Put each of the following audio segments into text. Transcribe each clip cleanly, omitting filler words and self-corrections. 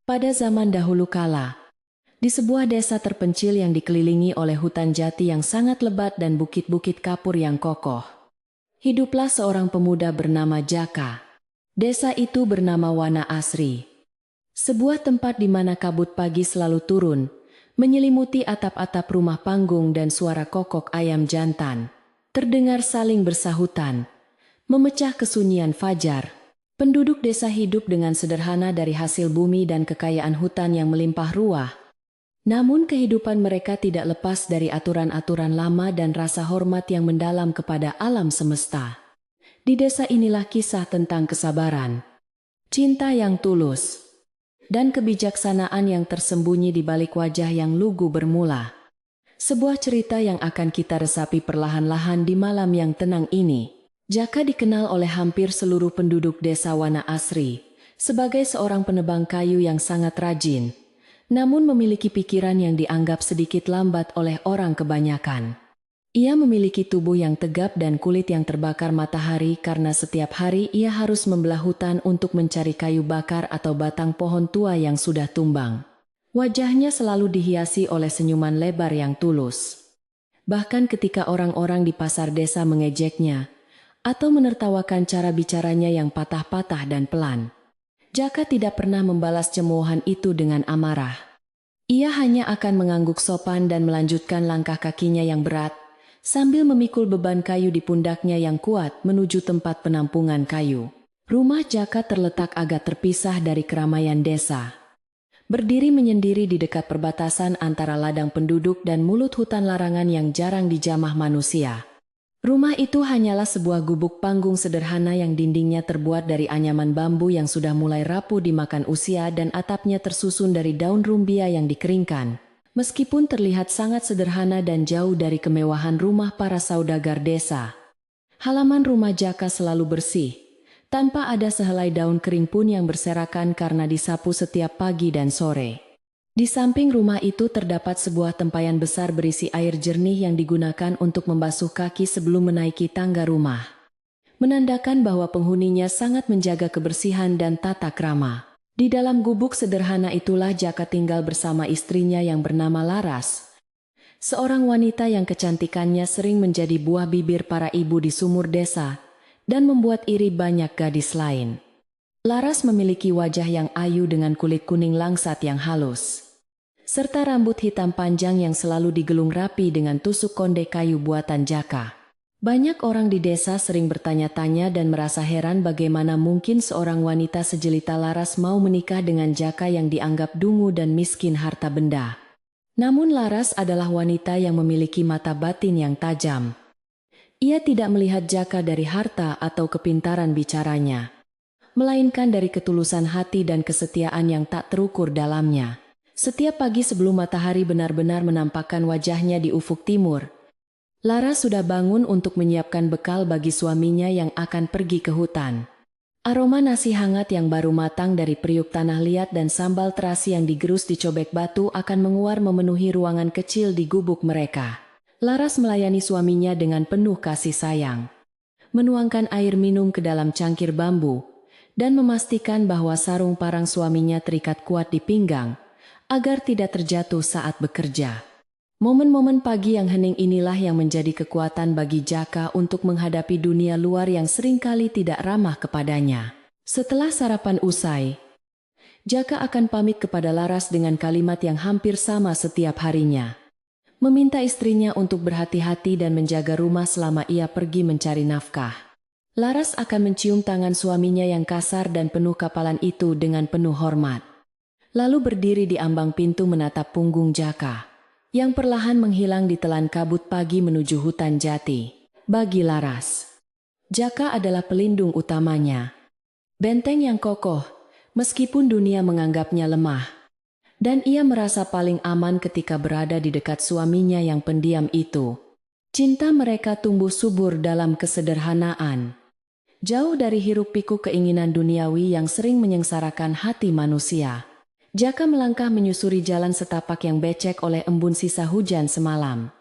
Pada zaman dahulu kala, di sebuah desa terpencil yang dikelilingi oleh hutan jati yang sangat lebat dan bukit-bukit kapur yang kokoh, hiduplah seorang pemuda bernama Jaka. Desa itu bernama Wana Asri, sebuah tempat di mana kabut pagi selalu turun, menyelimuti atap-atap rumah panggung dan suara kokok ayam jantan terdengar saling bersahutan, memecah kesunyian fajar. Penduduk desa hidup dengan sederhana dari hasil bumi dan kekayaan hutan yang melimpah ruah. Namun kehidupan mereka tidak lepas dari aturan-aturan lama dan rasa hormat yang mendalam kepada alam semesta. Di desa inilah kisah tentang kesabaran, cinta yang tulus, dan kebijaksanaan yang tersembunyi di balik wajah yang lugu bermula. Sebuah cerita yang akan kita resapi perlahan-lahan di malam yang tenang ini. Jaka dikenal oleh hampir seluruh penduduk desa Wana Asri sebagai seorang penebang kayu yang sangat rajin, namun memiliki pikiran yang dianggap sedikit lambat oleh orang kebanyakan. Ia memiliki tubuh yang tegap dan kulit yang terbakar matahari karena setiap hari ia harus membelah hutan untuk mencari kayu bakar atau batang pohon tua yang sudah tumbang. Wajahnya selalu dihiasi oleh senyuman lebar yang tulus. Bahkan ketika orang-orang di pasar desa mengejeknya atau menertawakan cara bicaranya yang patah-patah dan pelan, Jaka tidak pernah membalas cemoohan itu dengan amarah. Ia hanya akan mengangguk sopan dan melanjutkan langkah kakinya yang berat, sambil memikul beban kayu di pundaknya yang kuat menuju tempat penampungan kayu. Rumah Jaka terletak agak terpisah dari keramaian desa. Berdiri menyendiri di dekat perbatasan antara ladang penduduk dan mulut hutan larangan yang jarang dijamah manusia. Rumah itu hanyalah sebuah gubuk panggung sederhana yang dindingnya terbuat dari anyaman bambu yang sudah mulai rapuh dimakan usia dan atapnya tersusun dari daun rumbia yang dikeringkan. Meskipun terlihat sangat sederhana dan jauh dari kemewahan rumah para saudagar desa, halaman rumah Jaka selalu bersih, tanpa ada sehelai daun kering pun yang berserakan karena disapu setiap pagi dan sore. Di samping rumah itu terdapat sebuah tempayan besar berisi air jernih yang digunakan untuk membasuh kaki sebelum menaiki tangga rumah, menandakan bahwa penghuninya sangat menjaga kebersihan dan tata krama. Di dalam gubuk sederhana itulah Jaka tinggal bersama istrinya yang bernama Laras, seorang wanita yang kecantikannya sering menjadi buah bibir para ibu di sumur desa dan membuat iri banyak gadis lain. Laras memiliki wajah yang ayu dengan kulit kuning langsat yang halus, serta rambut hitam panjang yang selalu digelung rapi dengan tusuk konde kayu buatan Jaka. Banyak orang di desa sering bertanya-tanya dan merasa heran bagaimana mungkin seorang wanita sejelita Laras mau menikah dengan Jaka yang dianggap dungu dan miskin harta benda. Namun Laras adalah wanita yang memiliki mata batin yang tajam. Ia tidak melihat Jaka dari harta atau kepintaran bicaranya, melainkan dari ketulusan hati dan kesetiaan yang tak terukur dalamnya. Setiap pagi sebelum matahari benar-benar menampakkan wajahnya di ufuk timur, Lara sudah bangun untuk menyiapkan bekal bagi suaminya yang akan pergi ke hutan. Aroma nasi hangat yang baru matang dari periuk tanah liat dan sambal terasi yang digerus di cobek batu akan menguar memenuhi ruangan kecil di gubuk mereka. Laras melayani suaminya dengan penuh kasih sayang, menuangkan air minum ke dalam cangkir bambu, dan memastikan bahwa sarung parang suaminya terikat kuat di pinggang, agar tidak terjatuh saat bekerja. Momen-momen pagi yang hening inilah yang menjadi kekuatan bagi Jaka untuk menghadapi dunia luar yang seringkali tidak ramah kepadanya. Setelah sarapan usai, Jaka akan pamit kepada Laras dengan kalimat yang hampir sama setiap harinya. Meminta istrinya untuk berhati-hati dan menjaga rumah selama ia pergi mencari nafkah. Laras akan mencium tangan suaminya yang kasar dan penuh kapalan itu dengan penuh hormat, lalu berdiri di ambang pintu menatap punggung Jaka, yang perlahan menghilang di telan kabut pagi menuju hutan jati. Bagi Laras, Jaka adalah pelindung utamanya, benteng yang kokoh, meskipun dunia menganggapnya lemah. Dan ia merasa paling aman ketika berada di dekat suaminya yang pendiam itu. Cinta mereka tumbuh subur dalam kesederhanaan, jauh dari hiruk-pikuk keinginan duniawi yang sering menyengsarakan hati manusia. Jaka melangkah menyusuri jalan setapak yang becek oleh embun sisa hujan semalam.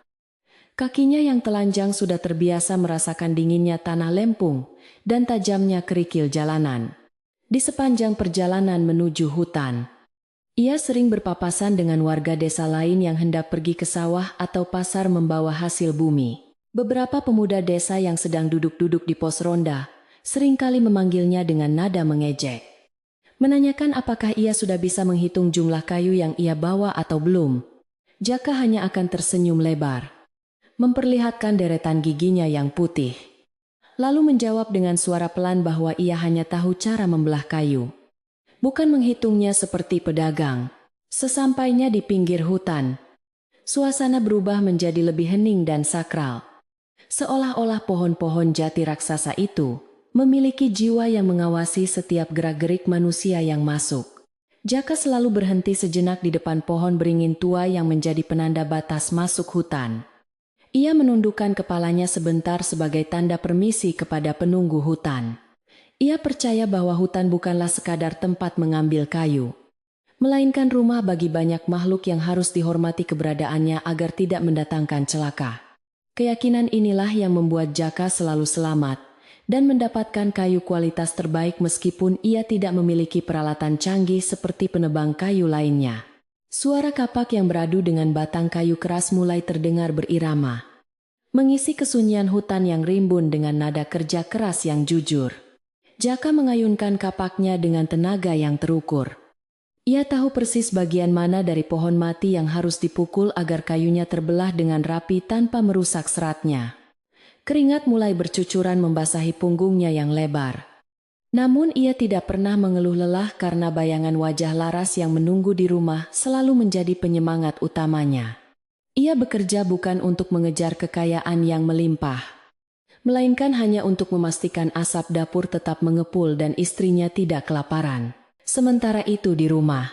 Kakinya yang telanjang sudah terbiasa merasakan dinginnya tanah lempung dan tajamnya kerikil jalanan. Di sepanjang perjalanan menuju hutan, Ia sering berpapasan dengan warga desa lain yang hendak pergi ke sawah atau pasar membawa hasil bumi. Beberapa pemuda desa yang sedang duduk-duduk di pos ronda seringkali memanggilnya dengan nada mengejek. Menanyakan apakah ia sudah bisa menghitung jumlah kayu yang ia bawa atau belum. Jaka hanya akan tersenyum lebar, memperlihatkan deretan giginya yang putih. Lalu menjawab dengan suara pelan bahwa ia hanya tahu cara membelah kayu, bukan menghitungnya seperti pedagang. Sesampainya di pinggir hutan, suasana berubah menjadi lebih hening dan sakral. Seolah-olah pohon-pohon jati raksasa itu memiliki jiwa yang mengawasi setiap gerak-gerik manusia yang masuk. Jaka selalu berhenti sejenak di depan pohon beringin tua yang menjadi penanda batas masuk hutan. Ia menundukkan kepalanya sebentar sebagai tanda permisi kepada penunggu hutan. Ia percaya bahwa hutan bukanlah sekadar tempat mengambil kayu, melainkan rumah bagi banyak makhluk yang harus dihormati keberadaannya agar tidak mendatangkan celaka. Keyakinan inilah yang membuat Jaka selalu selamat dan mendapatkan kayu kualitas terbaik meskipun ia tidak memiliki peralatan canggih seperti penebang kayu lainnya. Suara kapak yang beradu dengan batang kayu keras mulai terdengar berirama, mengisi kesunyian hutan yang rimbun dengan nada kerja keras yang jujur. Jaka mengayunkan kapaknya dengan tenaga yang terukur. Ia tahu persis bagian mana dari pohon mati yang harus dipukul agar kayunya terbelah dengan rapi tanpa merusak seratnya. Keringat mulai bercucuran membasahi punggungnya yang lebar. Namun ia tidak pernah mengeluh lelah karena bayangan wajah Laras yang menunggu di rumah selalu menjadi penyemangat utamanya. Ia bekerja bukan untuk mengejar kekayaan yang melimpah, melainkan hanya untuk memastikan asap dapur tetap mengepul dan istrinya tidak kelaparan. Sementara itu di rumah,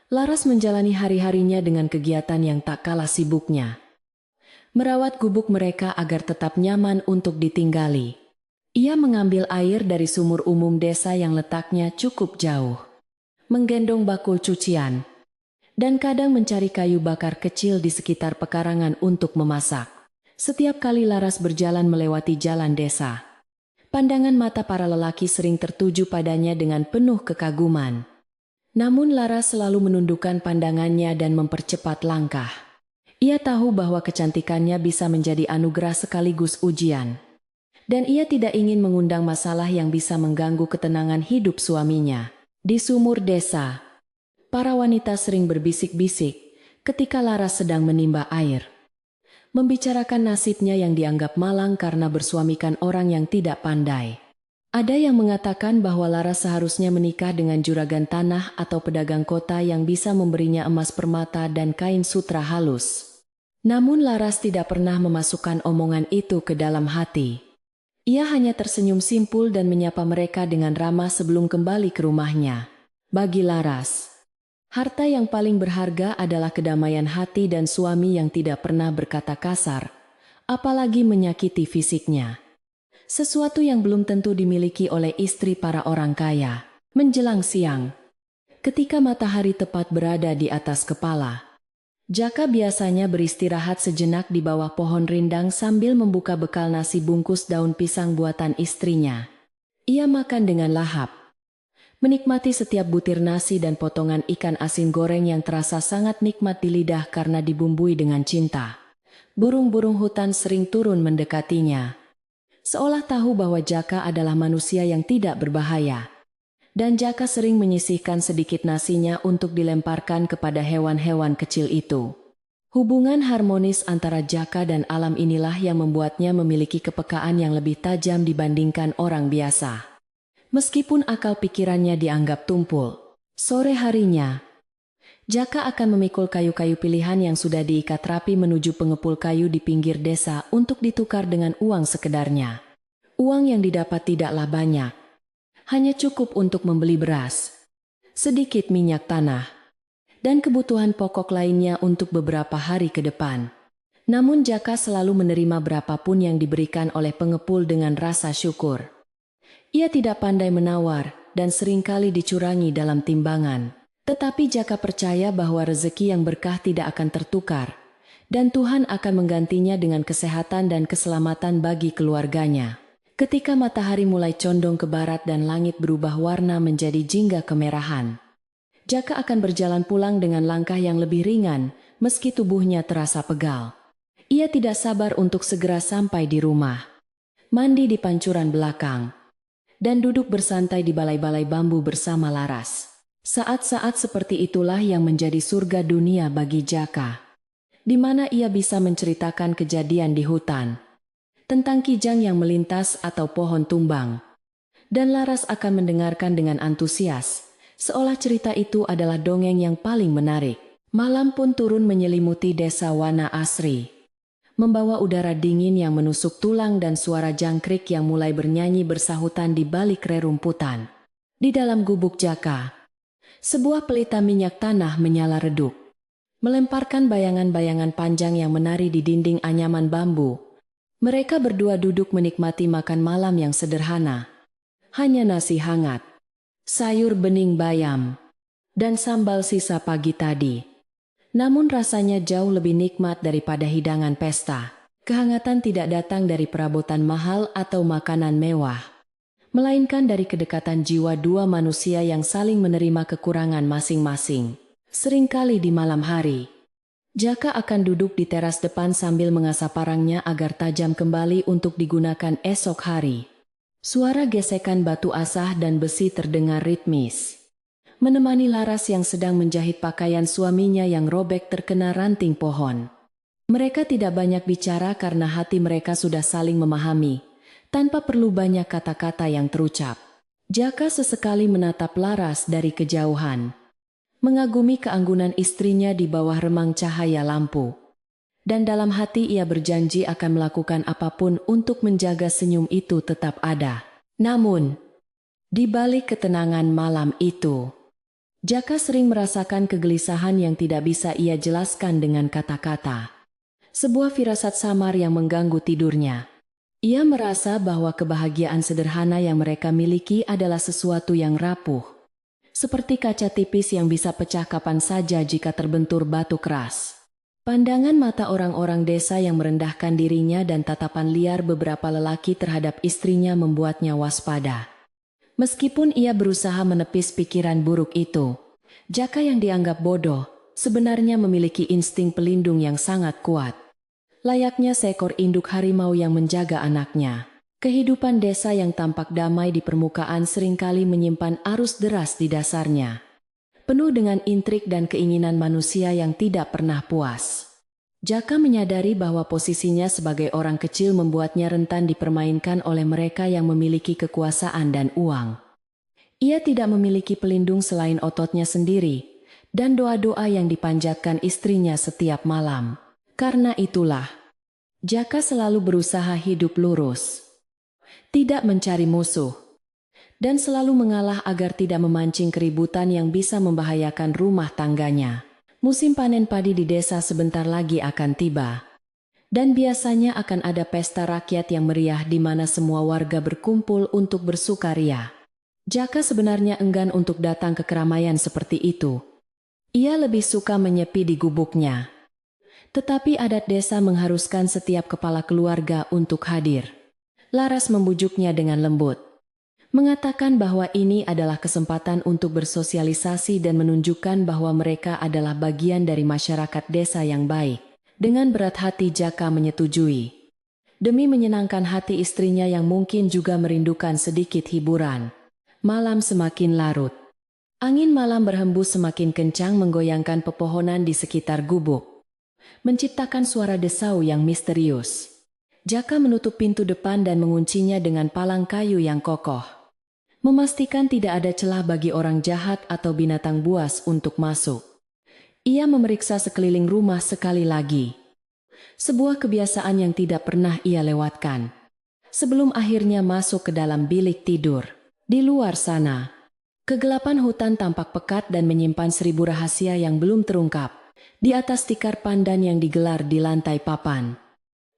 Laras menjalani hari-harinya dengan kegiatan yang tak kalah sibuknya. Merawat gubuk mereka agar tetap nyaman untuk ditinggali. Ia mengambil air dari sumur umum desa yang letaknya cukup jauh, menggendong bakul cucian, dan kadang mencari kayu bakar kecil di sekitar pekarangan untuk memasak. Setiap kali Laras berjalan melewati jalan desa, pandangan mata para lelaki sering tertuju padanya dengan penuh kekaguman. Namun Laras selalu menundukkan pandangannya dan mempercepat langkah. Ia tahu bahwa kecantikannya bisa menjadi anugerah sekaligus ujian. Dan ia tidak ingin mengundang masalah yang bisa mengganggu ketenangan hidup suaminya. Di sumur desa, para wanita sering berbisik-bisik ketika Laras sedang menimba air, membicarakan nasibnya yang dianggap malang karena bersuamikan orang yang tidak pandai. Ada yang mengatakan bahwa Laras seharusnya menikah dengan juragan tanah atau pedagang kota yang bisa memberinya emas permata dan kain sutra halus. Namun Laras tidak pernah memasukkan omongan itu ke dalam hati. Ia hanya tersenyum simpul dan menyapa mereka dengan ramah sebelum kembali ke rumahnya. Bagi Laras, harta yang paling berharga adalah kedamaian hati dan suami yang tidak pernah berkata kasar, apalagi menyakiti fisiknya. Sesuatu yang belum tentu dimiliki oleh istri para orang kaya. Menjelang siang, ketika matahari tepat berada di atas kepala, Jaka biasanya beristirahat sejenak di bawah pohon rindang sambil membuka bekal nasi bungkus daun pisang buatan istrinya. Ia makan dengan lahap, menikmati setiap butir nasi dan potongan ikan asin goreng yang terasa sangat nikmat di lidah karena dibumbui dengan cinta. Burung-burung hutan sering turun mendekatinya, seolah tahu bahwa Jaka adalah manusia yang tidak berbahaya. Dan Jaka sering menyisihkan sedikit nasinya untuk dilemparkan kepada hewan-hewan kecil itu. Hubungan harmonis antara Jaka dan alam inilah yang membuatnya memiliki kepekaan yang lebih tajam dibandingkan orang biasa. Meskipun akal pikirannya dianggap tumpul, sore harinya, Jaka akan memikul kayu-kayu pilihan yang sudah diikat rapi menuju pengepul kayu di pinggir desa untuk ditukar dengan uang sekedarnya. Uang yang didapat tidaklah banyak, hanya cukup untuk membeli beras, sedikit minyak tanah, dan kebutuhan pokok lainnya untuk beberapa hari ke depan. Namun Jaka selalu menerima berapapun yang diberikan oleh pengepul dengan rasa syukur. Ia tidak pandai menawar dan seringkali dicurangi dalam timbangan. Tetapi Jaka percaya bahwa rezeki yang berkah tidak akan tertukar, dan Tuhan akan menggantinya dengan kesehatan dan keselamatan bagi keluarganya. Ketika matahari mulai condong ke barat dan langit berubah warna menjadi jingga kemerahan, Jaka akan berjalan pulang dengan langkah yang lebih ringan, meski tubuhnya terasa pegal. Ia tidak sabar untuk segera sampai di rumah, mandi di pancuran belakang, dan duduk bersantai di balai-balai bambu bersama Laras. Saat-saat seperti itulah yang menjadi surga dunia bagi Jaka, di mana ia bisa menceritakan kejadian di hutan, tentang kijang yang melintas atau pohon tumbang. Dan Laras akan mendengarkan dengan antusias, seolah cerita itu adalah dongeng yang paling menarik. Malam pun turun menyelimuti desa Wana Asri, membawa udara dingin yang menusuk tulang dan suara jangkrik yang mulai bernyanyi bersahutan di balik rerumputan. Di dalam gubuk Jaka, sebuah pelita minyak tanah menyala redup, melemparkan bayangan-bayangan panjang yang menari di dinding anyaman bambu. Mereka berdua duduk menikmati makan malam yang sederhana. Hanya nasi hangat, sayur bening bayam, dan sambal sisa pagi tadi. Namun rasanya jauh lebih nikmat daripada hidangan pesta. Kehangatan tidak datang dari perabotan mahal atau makanan mewah, melainkan dari kedekatan jiwa dua manusia yang saling menerima kekurangan masing-masing. Seringkali di malam hari, Jaka akan duduk di teras depan sambil mengasah parangnya agar tajam kembali untuk digunakan esok hari. Suara gesekan batu asah dan besi terdengar ritmis, menemani Laras yang sedang menjahit pakaian suaminya yang robek terkena ranting pohon. Mereka tidak banyak bicara karena hati mereka sudah saling memahami, tanpa perlu banyak kata-kata yang terucap. Jaka sesekali menatap Laras dari kejauhan, mengagumi keanggunan istrinya di bawah remang cahaya lampu. Dan dalam hati ia berjanji akan melakukan apapun untuk menjaga senyum itu tetap ada. Namun, di balik ketenangan malam itu, Jaka sering merasakan kegelisahan yang tidak bisa ia jelaskan dengan kata-kata. Sebuah firasat samar yang mengganggu tidurnya. Ia merasa bahwa kebahagiaan sederhana yang mereka miliki adalah sesuatu yang rapuh, seperti kaca tipis yang bisa pecah kapan saja jika terbentur batu keras. Pandangan mata orang-orang desa yang merendahkan dirinya dan tatapan liar beberapa lelaki terhadap istrinya membuatnya waspada. Meskipun ia berusaha menepis pikiran buruk itu, Jaka yang dianggap bodoh sebenarnya memiliki insting pelindung yang sangat kuat. Layaknya seekor induk harimau yang menjaga anaknya. Kehidupan desa yang tampak damai di permukaan seringkali menyimpan arus deras di dasarnya, penuh dengan intrik dan keinginan manusia yang tidak pernah puas. Jaka menyadari bahwa posisinya sebagai orang kecil membuatnya rentan dipermainkan oleh mereka yang memiliki kekuasaan dan uang. Ia tidak memiliki pelindung selain ototnya sendiri, dan doa-doa yang dipanjatkan istrinya setiap malam. Karena itulah, Jaka selalu berusaha hidup lurus, tidak mencari musuh, dan selalu mengalah agar tidak memancing keributan yang bisa membahayakan rumah tangganya. Musim panen padi di desa sebentar lagi akan tiba, dan biasanya akan ada pesta rakyat yang meriah di mana semua warga berkumpul untuk bersukaria. Jaka sebenarnya enggan untuk datang ke keramaian seperti itu. Ia lebih suka menyepi di gubuknya. Tetapi adat desa mengharuskan setiap kepala keluarga untuk hadir. Laras membujuknya dengan lembut, mengatakan bahwa ini adalah kesempatan untuk bersosialisasi dan menunjukkan bahwa mereka adalah bagian dari masyarakat desa yang baik. Dengan berat hati Jaka menyetujui, demi menyenangkan hati istrinya yang mungkin juga merindukan sedikit hiburan. Malam semakin larut. Angin malam berhembus semakin kencang menggoyangkan pepohonan di sekitar gubuk, menciptakan suara desau yang misterius. Jaka menutup pintu depan dan menguncinya dengan palang kayu yang kokoh, memastikan tidak ada celah bagi orang jahat atau binatang buas untuk masuk. Ia memeriksa sekeliling rumah sekali lagi, sebuah kebiasaan yang tidak pernah ia lewatkan, sebelum akhirnya masuk ke dalam bilik tidur. Di luar sana, kegelapan hutan tampak pekat dan menyimpan 1000 rahasia yang belum terungkap. Di atas tikar pandan yang digelar di lantai papan,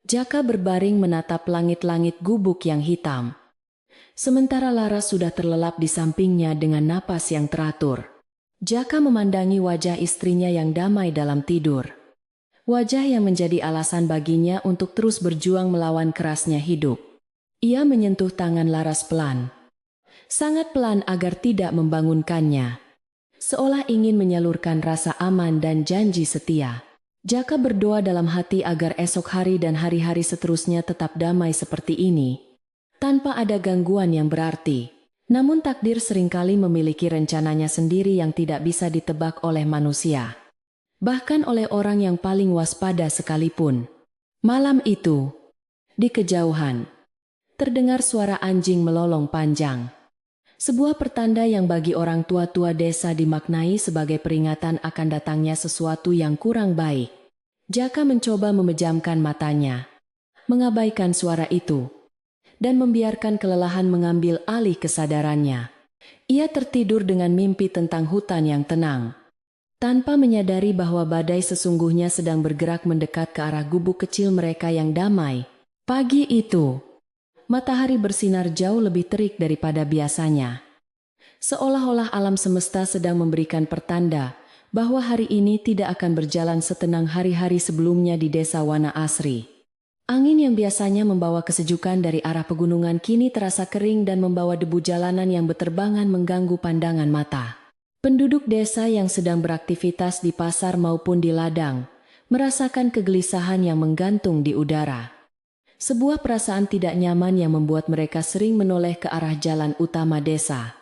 Jaka berbaring menatap langit-langit gubuk yang hitam. Sementara Laras sudah terlelap di sampingnya dengan napas yang teratur. Jaka memandangi wajah istrinya yang damai dalam tidur. Wajah yang menjadi alasan baginya untuk terus berjuang melawan kerasnya hidup. Ia menyentuh tangan Laras pelan, sangat pelan agar tidak membangunkannya. seolah ingin menyalurkan rasa aman dan janji setia. Jaka berdoa dalam hati agar esok hari dan hari-hari seterusnya tetap damai seperti ini, tanpa ada gangguan yang berarti. Namun takdir seringkali memiliki rencananya sendiri yang tidak bisa ditebak oleh manusia, bahkan oleh orang yang paling waspada sekalipun. Malam itu, di kejauhan, terdengar suara anjing melolong panjang. Sebuah pertanda yang bagi orang tua-tua desa dimaknai sebagai peringatan akan datangnya sesuatu yang kurang baik. Jaka mencoba memejamkan matanya, mengabaikan suara itu, dan membiarkan kelelahan mengambil alih kesadarannya. Ia tertidur dengan mimpi tentang hutan yang tenang, tanpa menyadari bahwa badai sesungguhnya sedang bergerak mendekat ke arah gubuk kecil mereka yang damai. Pagi itu, matahari bersinar jauh lebih terik daripada biasanya. Seolah-olah alam semesta sedang memberikan pertanda bahwa hari ini tidak akan berjalan setenang hari-hari sebelumnya di desa Wana Asri. Angin yang biasanya membawa kesejukan dari arah pegunungan kini terasa kering dan membawa debu jalanan yang berterbangan mengganggu pandangan mata. Penduduk desa yang sedang beraktivitas di pasar maupun di ladang merasakan kegelisahan yang menggantung di udara. Sebuah perasaan tidak nyaman yang membuat mereka sering menoleh ke arah jalan utama desa.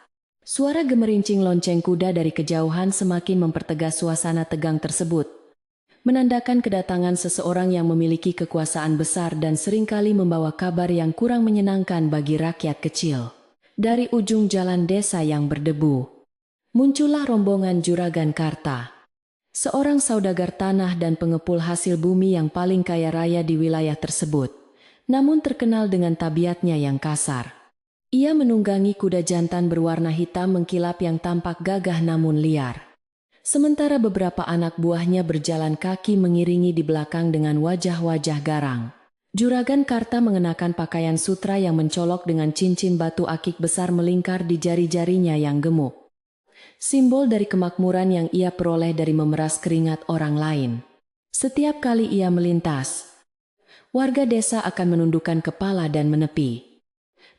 Suara gemerincing lonceng kuda dari kejauhan semakin mempertegas suasana tegang tersebut, menandakan kedatangan seseorang yang memiliki kekuasaan besar dan seringkali membawa kabar yang kurang menyenangkan bagi rakyat kecil. Dari ujung jalan desa yang berdebu, muncullah rombongan Juragan Karta, seorang saudagar tanah dan pengepul hasil bumi yang paling kaya raya di wilayah tersebut, namun terkenal dengan tabiatnya yang kasar. Ia menunggangi kuda jantan berwarna hitam mengkilap yang tampak gagah namun liar. Sementara beberapa anak buahnya berjalan kaki mengiringi di belakang dengan wajah-wajah garang. Juragan Karta mengenakan pakaian sutra yang mencolok dengan cincin batu akik besar melingkar di jari-jarinya yang gemuk. Simbol dari kemakmuran yang ia peroleh dari memeras keringat orang lain. Setiap kali ia melintas, warga desa akan menundukkan kepala dan menepi,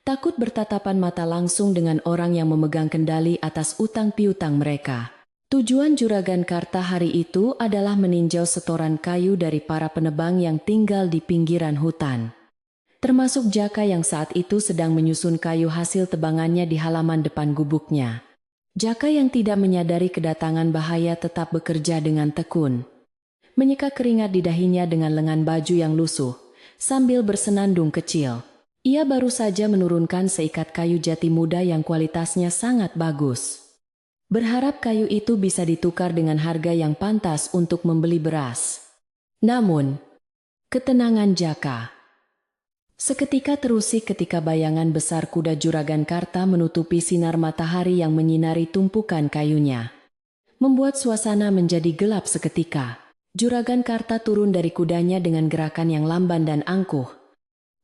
takut bertatapan mata langsung dengan orang yang memegang kendali atas utang piutang mereka. Tujuan Juragan Karta hari itu adalah meninjau setoran kayu dari para penebang yang tinggal di pinggiran hutan, termasuk Jaka yang saat itu sedang menyusun kayu hasil tebangannya di halaman depan gubuknya. Jaka yang tidak menyadari kedatangan bahaya tetap bekerja dengan tekun, menyeka keringat di dahinya dengan lengan baju yang lusuh, sambil bersenandung kecil. Ia baru saja menurunkan seikat kayu jati muda yang kualitasnya sangat bagus, berharap kayu itu bisa ditukar dengan harga yang pantas untuk membeli beras. Namun, ketenangan Jaka seketika terusik ketika bayangan besar kuda Juragan Karta menutupi sinar matahari yang menyinari tumpukan kayunya, membuat suasana menjadi gelap seketika. Juragan Karta turun dari kudanya dengan gerakan yang lamban dan angkuh.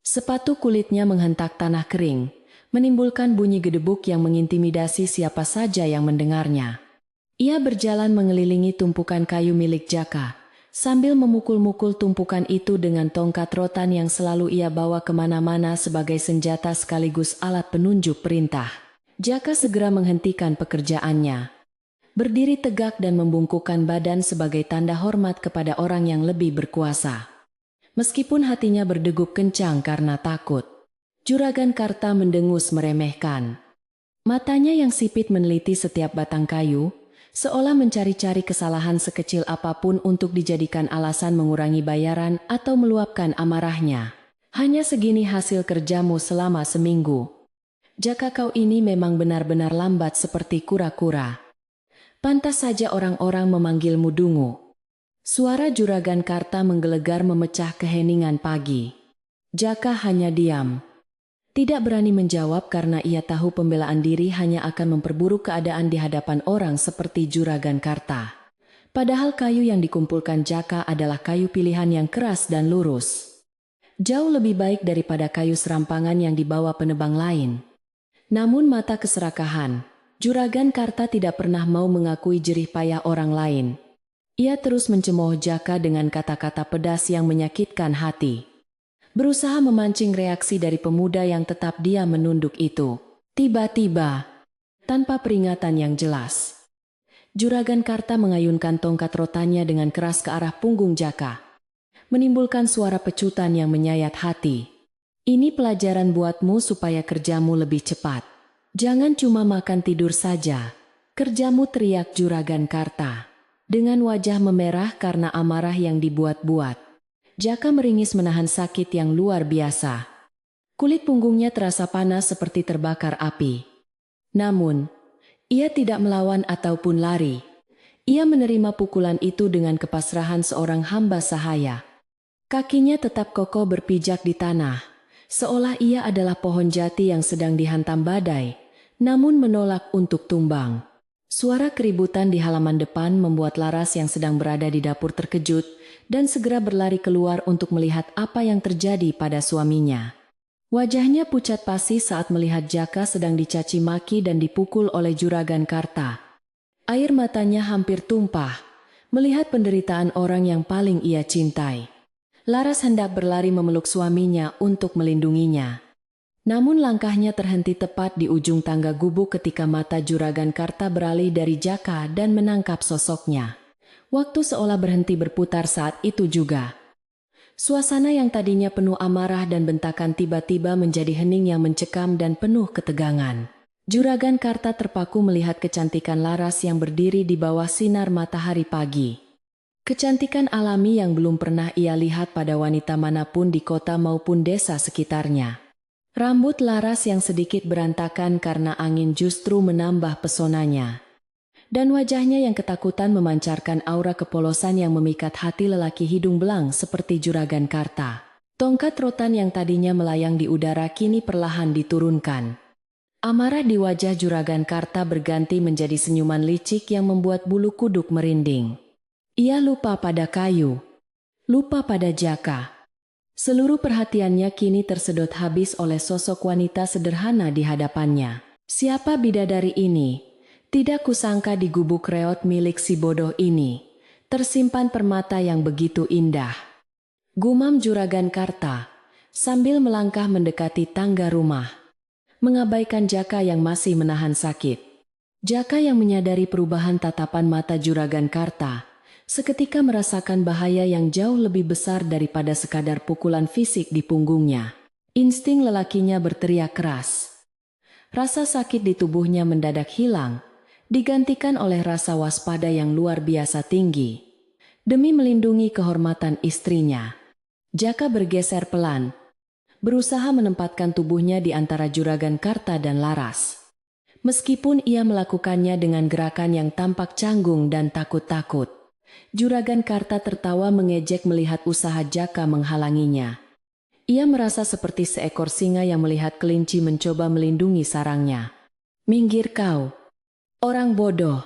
Sepatu kulitnya menghentak tanah kering, menimbulkan bunyi gedebuk yang mengintimidasi siapa saja yang mendengarnya. Ia berjalan mengelilingi tumpukan kayu milik Jaka, sambil memukul-mukul tumpukan itu dengan tongkat rotan yang selalu ia bawa kemana-mana sebagai senjata sekaligus alat penunjuk perintah. Jaka segera menghentikan pekerjaannya, berdiri tegak dan membungkukkan badan sebagai tanda hormat kepada orang yang lebih berkuasa. Meskipun hatinya berdegup kencang karena takut, Juragan Karta mendengus meremehkan. Matanya yang sipit meneliti setiap batang kayu, seolah mencari-cari kesalahan sekecil apapun untuk dijadikan alasan mengurangi bayaran atau meluapkan amarahnya. Hanya segini hasil kerjamu selama seminggu. Jaka kau ini memang benar-benar lambat seperti kura-kura. Pantas saja orang-orang memanggilmu dungu. Suara Juragan Karta menggelegar memecah keheningan pagi. Jaka hanya diam, tidak berani menjawab karena ia tahu pembelaan diri hanya akan memperburuk keadaan di hadapan orang seperti Juragan Karta. Padahal kayu yang dikumpulkan Jaka adalah kayu pilihan yang keras dan lurus, jauh lebih baik daripada kayu serampangan yang dibawa penebang lain. Namun mata keserakahan, Juragan Karta tidak pernah mau mengakui jerih payah orang lain. Ia terus mencemooh Jaka dengan kata-kata pedas yang menyakitkan hati, berusaha memancing reaksi dari pemuda yang tetap diam menunduk itu. Tiba-tiba, tanpa peringatan yang jelas, Juragan Karta mengayunkan tongkat rotannya dengan keras ke arah punggung Jaka, menimbulkan suara pecutan yang menyayat hati. Ini pelajaran buatmu supaya kerjamu lebih cepat. Jangan cuma makan tidur saja. Kerjamu, teriak Juragan Karta. Dengan wajah memerah karena amarah yang dibuat-buat. Jaka meringis menahan sakit yang luar biasa. Kulit punggungnya terasa panas seperti terbakar api. Namun, ia tidak melawan ataupun lari. Ia menerima pukulan itu dengan kepasrahan seorang hamba sahaya. Kakinya tetap kokoh berpijak di tanah, seolah ia adalah pohon jati yang sedang dihantam badai, namun menolak untuk tumbang. Suara keributan di halaman depan membuat Laras yang sedang berada di dapur terkejut dan segera berlari keluar untuk melihat apa yang terjadi pada suaminya. Wajahnya pucat pasi saat melihat Jaka sedang dicaci maki dan dipukul oleh Juragan Karta. Air matanya hampir tumpah melihat penderitaan orang yang paling ia cintai. Laras hendak berlari memeluk suaminya untuk melindunginya. Namun langkahnya terhenti tepat di ujung tangga gubuk ketika mata Juragan Karta beralih dari Jaka dan menangkap sosoknya. Waktu seolah berhenti berputar saat itu juga. Suasana yang tadinya penuh amarah dan bentakan tiba-tiba menjadi hening yang mencekam dan penuh ketegangan. Juragan Karta terpaku melihat kecantikan Laras yang berdiri di bawah sinar matahari pagi. Kecantikan alami yang belum pernah ia lihat pada wanita manapun di kota maupun desa sekitarnya. Rambut Laras yang sedikit berantakan karena angin justru menambah pesonanya. Dan wajahnya yang ketakutan memancarkan aura kepolosan yang memikat hati lelaki hidung belang seperti Juragan Karta. Tongkat rotan yang tadinya melayang di udara kini perlahan diturunkan. Amarah di wajah Juragan Karta berganti menjadi senyuman licik yang membuat bulu kuduk merinding. Ia lupa pada kayu, lupa pada Jaka. Seluruh perhatiannya kini tersedot habis oleh sosok wanita sederhana di hadapannya. Siapa bidadari ini? Tidak kusangka di gubuk reot milik si bodoh ini tersimpan permata yang begitu indah. Gumam Juragan Karta sambil melangkah mendekati tangga rumah, mengabaikan Jaka yang masih menahan sakit. Jaka yang menyadari perubahan tatapan mata Juragan Karta seketika merasakan bahaya yang jauh lebih besar daripada sekadar pukulan fisik di punggungnya. Insting lelakinya berteriak keras. Rasa sakit di tubuhnya mendadak hilang, digantikan oleh rasa waspada yang luar biasa tinggi. Demi melindungi kehormatan istrinya, Jaka bergeser pelan, berusaha menempatkan tubuhnya di antara Juragan Karta dan Laras. Meskipun ia melakukannya dengan gerakan yang tampak canggung dan takut-takut, Juragan Karta tertawa mengejek melihat usaha Jaka menghalanginya. Ia merasa seperti seekor singa yang melihat kelinci mencoba melindungi sarangnya. "Minggir kau, orang bodoh,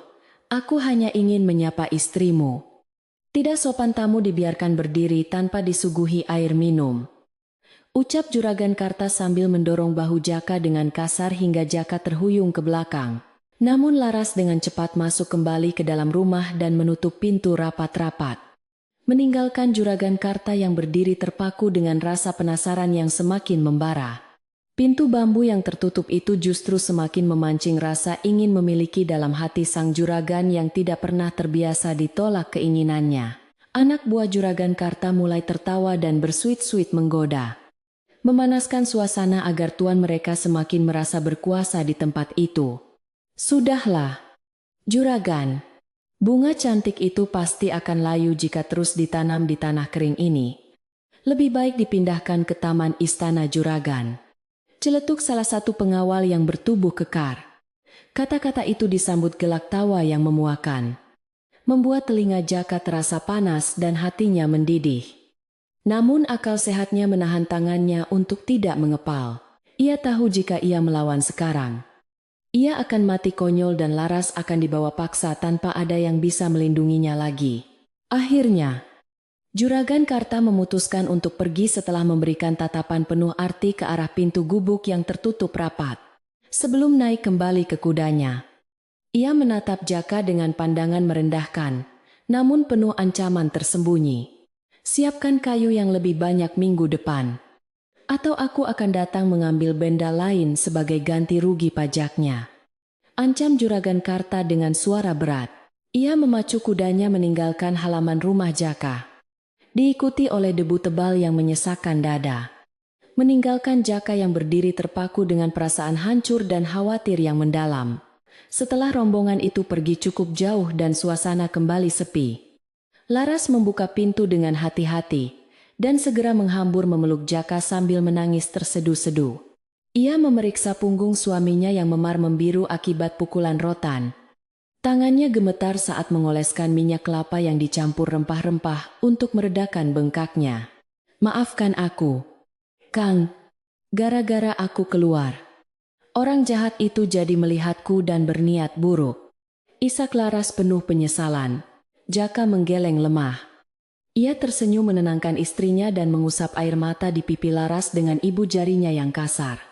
aku hanya ingin menyapa istrimu." Tidak sopan tamu dibiarkan berdiri tanpa disuguhi air minum, ucap Juragan Karta sambil mendorong bahu Jaka dengan kasar hingga Jaka terhuyung ke belakang. Namun Laras dengan cepat masuk kembali ke dalam rumah dan menutup pintu rapat-rapat, meninggalkan Juragan Karta yang berdiri terpaku dengan rasa penasaran yang semakin membara. Pintu bambu yang tertutup itu justru semakin memancing rasa ingin memiliki dalam hati sang juragan yang tidak pernah terbiasa ditolak keinginannya. Anak buah Juragan Karta mulai tertawa dan bersuit-suit menggoda, memanaskan suasana agar tuan mereka semakin merasa berkuasa di tempat itu. "Sudahlah, Juragan. Bunga cantik itu pasti akan layu jika terus ditanam di tanah kering ini. Lebih baik dipindahkan ke taman istana Juragan," celetuk salah satu pengawal yang bertubuh kekar. Kata-kata itu disambut gelak tawa yang memuakan, membuat telinga Jaka terasa panas dan hatinya mendidih. Namun akal sehatnya menahan tangannya untuk tidak mengepal. Ia tahu jika ia melawan sekarang, ia akan mati konyol dan Laras akan dibawa paksa tanpa ada yang bisa melindunginya lagi. Akhirnya, Juragan Karta memutuskan untuk pergi setelah memberikan tatapan penuh arti ke arah pintu gubuk yang tertutup rapat. Sebelum naik kembali ke kudanya, ia menatap Jaka dengan pandangan merendahkan, namun penuh ancaman tersembunyi. "Siapkan kayu yang lebih banyak minggu depan, atau aku akan datang mengambil benda lain sebagai ganti rugi pajaknya," ancam Juragan Karta dengan suara berat. Ia memacu kudanya meninggalkan halaman rumah Jaka. Diikuti oleh debu tebal yang menyesakkan dada. Meninggalkan Jaka yang berdiri terpaku dengan perasaan hancur dan khawatir yang mendalam. Setelah rombongan itu pergi cukup jauh dan suasana kembali sepi, Laras membuka pintu dengan hati-hati dan segera menghambur memeluk Jaka sambil menangis terseduh-seduh. Ia memeriksa punggung suaminya yang memar membiru akibat pukulan rotan. Tangannya gemetar saat mengoleskan minyak kelapa yang dicampur rempah-rempah untuk meredakan bengkaknya. "Maafkan aku, Kang. Gara-gara aku keluar. Orang jahat itu jadi melihatku dan berniat buruk." Isak Laras penuh penyesalan. Jaka menggeleng lemah. Ia tersenyum menenangkan istrinya dan mengusap air mata di pipi Laras dengan ibu jarinya yang kasar.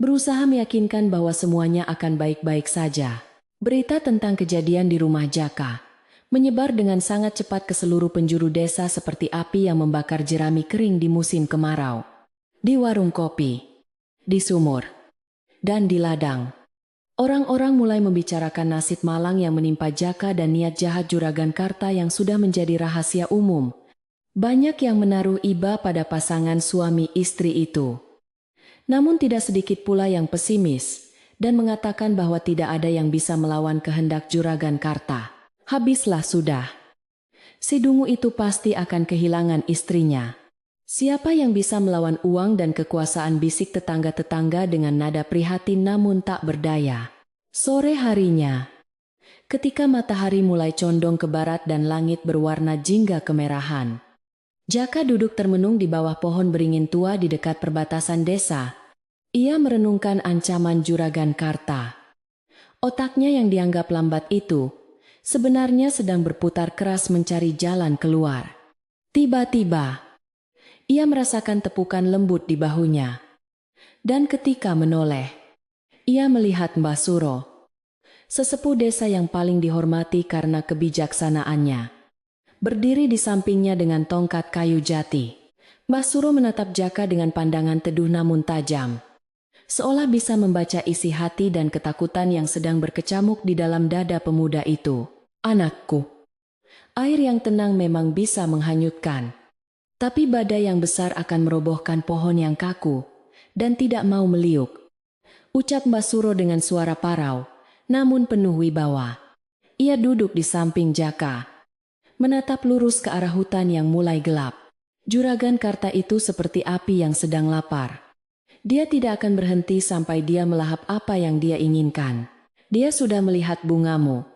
Berusaha meyakinkan bahwa semuanya akan baik-baik saja. Berita tentang kejadian di rumah Jaka menyebar dengan sangat cepat ke seluruh penjuru desa seperti api yang membakar jerami kering di musim kemarau. Di warung kopi, di sumur, dan di ladang, orang-orang mulai membicarakan nasib malang yang menimpa Jaka dan niat jahat Juragan Karta yang sudah menjadi rahasia umum. Banyak yang menaruh iba pada pasangan suami istri itu. Namun tidak sedikit pula yang pesimis dan mengatakan bahwa tidak ada yang bisa melawan kehendak Juragan Karta. Habislah sudah. Si dungu itu pasti akan kehilangan istrinya. Siapa yang bisa melawan uang dan kekuasaan, bisik tetangga-tetangga dengan nada prihatin namun tak berdaya. Sore harinya, ketika matahari mulai condong ke barat dan langit berwarna jingga kemerahan, Jaka duduk termenung di bawah pohon beringin tua di dekat perbatasan desa. Ia merenungkan ancaman Juragan Karta. Otaknya yang dianggap lambat itu sebenarnya sedang berputar keras mencari jalan keluar. Tiba-tiba, ia merasakan tepukan lembut di bahunya. Dan ketika menoleh, ia melihat Mbah Suro, sesepuh desa yang paling dihormati karena kebijaksanaannya, berdiri di sampingnya dengan tongkat kayu jati. Mbah Suro menatap Jaka dengan pandangan teduh namun tajam, seolah bisa membaca isi hati dan ketakutan yang sedang berkecamuk di dalam dada pemuda itu. "Anakku, air yang tenang memang bisa menghanyutkan, tapi badai yang besar akan merobohkan pohon yang kaku dan tidak mau meliuk," ucap Mbah Suro dengan suara parau, namun penuh wibawa. Ia duduk di samping Jaka, menatap lurus ke arah hutan yang mulai gelap. Juragan Karta itu seperti api yang sedang lapar. Dia tidak akan berhenti sampai dia melahap apa yang dia inginkan. Dia sudah melihat bungamu,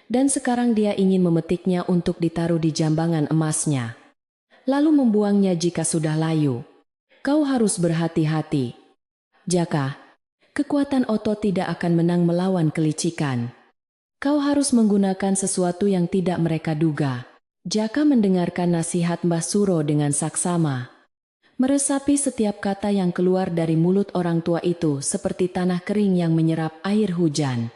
dan sekarang dia ingin memetiknya untuk ditaruh di jambangan emasnya, lalu membuangnya jika sudah layu. Kau harus berhati-hati, Jaka. Kekuatan otot tidak akan menang melawan kelicikan. Kau harus menggunakan sesuatu yang tidak mereka duga. Jaka mendengarkan nasihat Mbah Suro dengan saksama, meresapi setiap kata yang keluar dari mulut orang tua itu seperti tanah kering yang menyerap air hujan.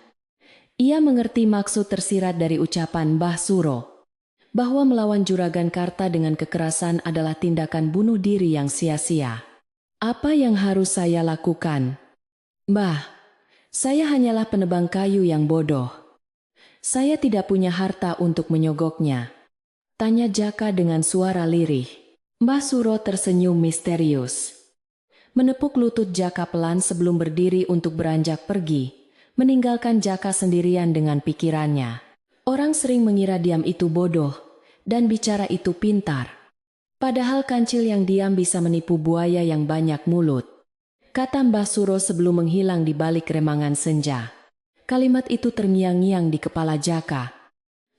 Ia mengerti maksud tersirat dari ucapan Mbah Suro, bahwa melawan Juragan Karta dengan kekerasan adalah tindakan bunuh diri yang sia-sia. "Apa yang harus saya lakukan?" "Mbah, saya hanyalah penebang kayu yang bodoh. Saya tidak punya harta untuk menyogoknya," tanya Jaka dengan suara lirih. Mbah Suro tersenyum misterius, menepuk lutut Jaka pelan sebelum berdiri untuk beranjak pergi, meninggalkan Jaka sendirian dengan pikirannya. Orang sering mengira diam itu bodoh, dan bicara itu pintar. Padahal kancil yang diam bisa menipu buaya yang banyak mulut, kata Mbah Suro sebelum menghilang di balik remangan senja. Kalimat itu terngiang-ngiang di kepala Jaka,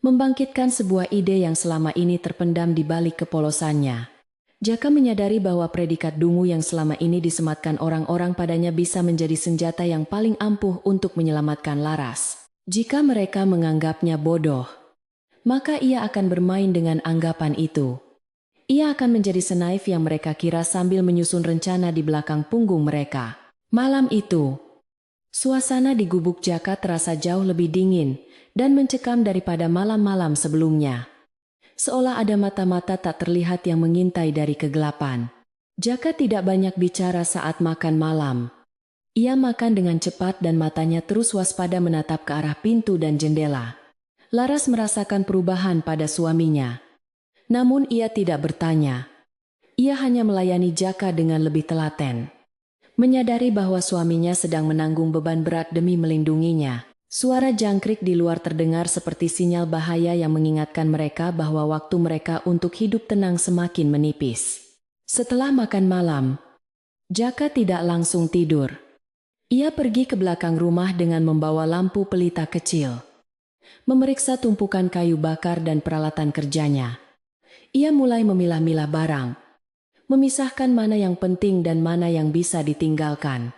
membangkitkan sebuah ide yang selama ini terpendam di balik kepolosannya. Jaka menyadari bahwa predikat dungu yang selama ini disematkan orang-orang padanya bisa menjadi senjata yang paling ampuh untuk menyelamatkan Laras. Jika mereka menganggapnya bodoh, maka ia akan bermain dengan anggapan itu. Ia akan menjadi senaif yang mereka kira sambil menyusun rencana di belakang punggung mereka. Malam itu, suasana di gubuk Jaka terasa jauh lebih dingin dan mencekam daripada malam-malam sebelumnya. Seolah ada mata-mata tak terlihat yang mengintai dari kegelapan. Jaka tidak banyak bicara saat makan malam. Ia makan dengan cepat dan matanya terus waspada menatap ke arah pintu dan jendela. Laras merasakan perubahan pada suaminya. Namun ia tidak bertanya. Ia hanya melayani Jaka dengan lebih telaten. Menyadari bahwa suaminya sedang menanggung beban berat demi melindunginya. Suara jangkrik di luar terdengar seperti sinyal bahaya yang mengingatkan mereka bahwa waktu mereka untuk hidup tenang semakin menipis. Setelah makan malam, Jaka tidak langsung tidur. Ia pergi ke belakang rumah dengan membawa lampu pelita kecil. Memeriksa tumpukan kayu bakar dan peralatan kerjanya. Ia mulai memilah-milah barang. Memisahkan mana yang penting dan mana yang bisa ditinggalkan.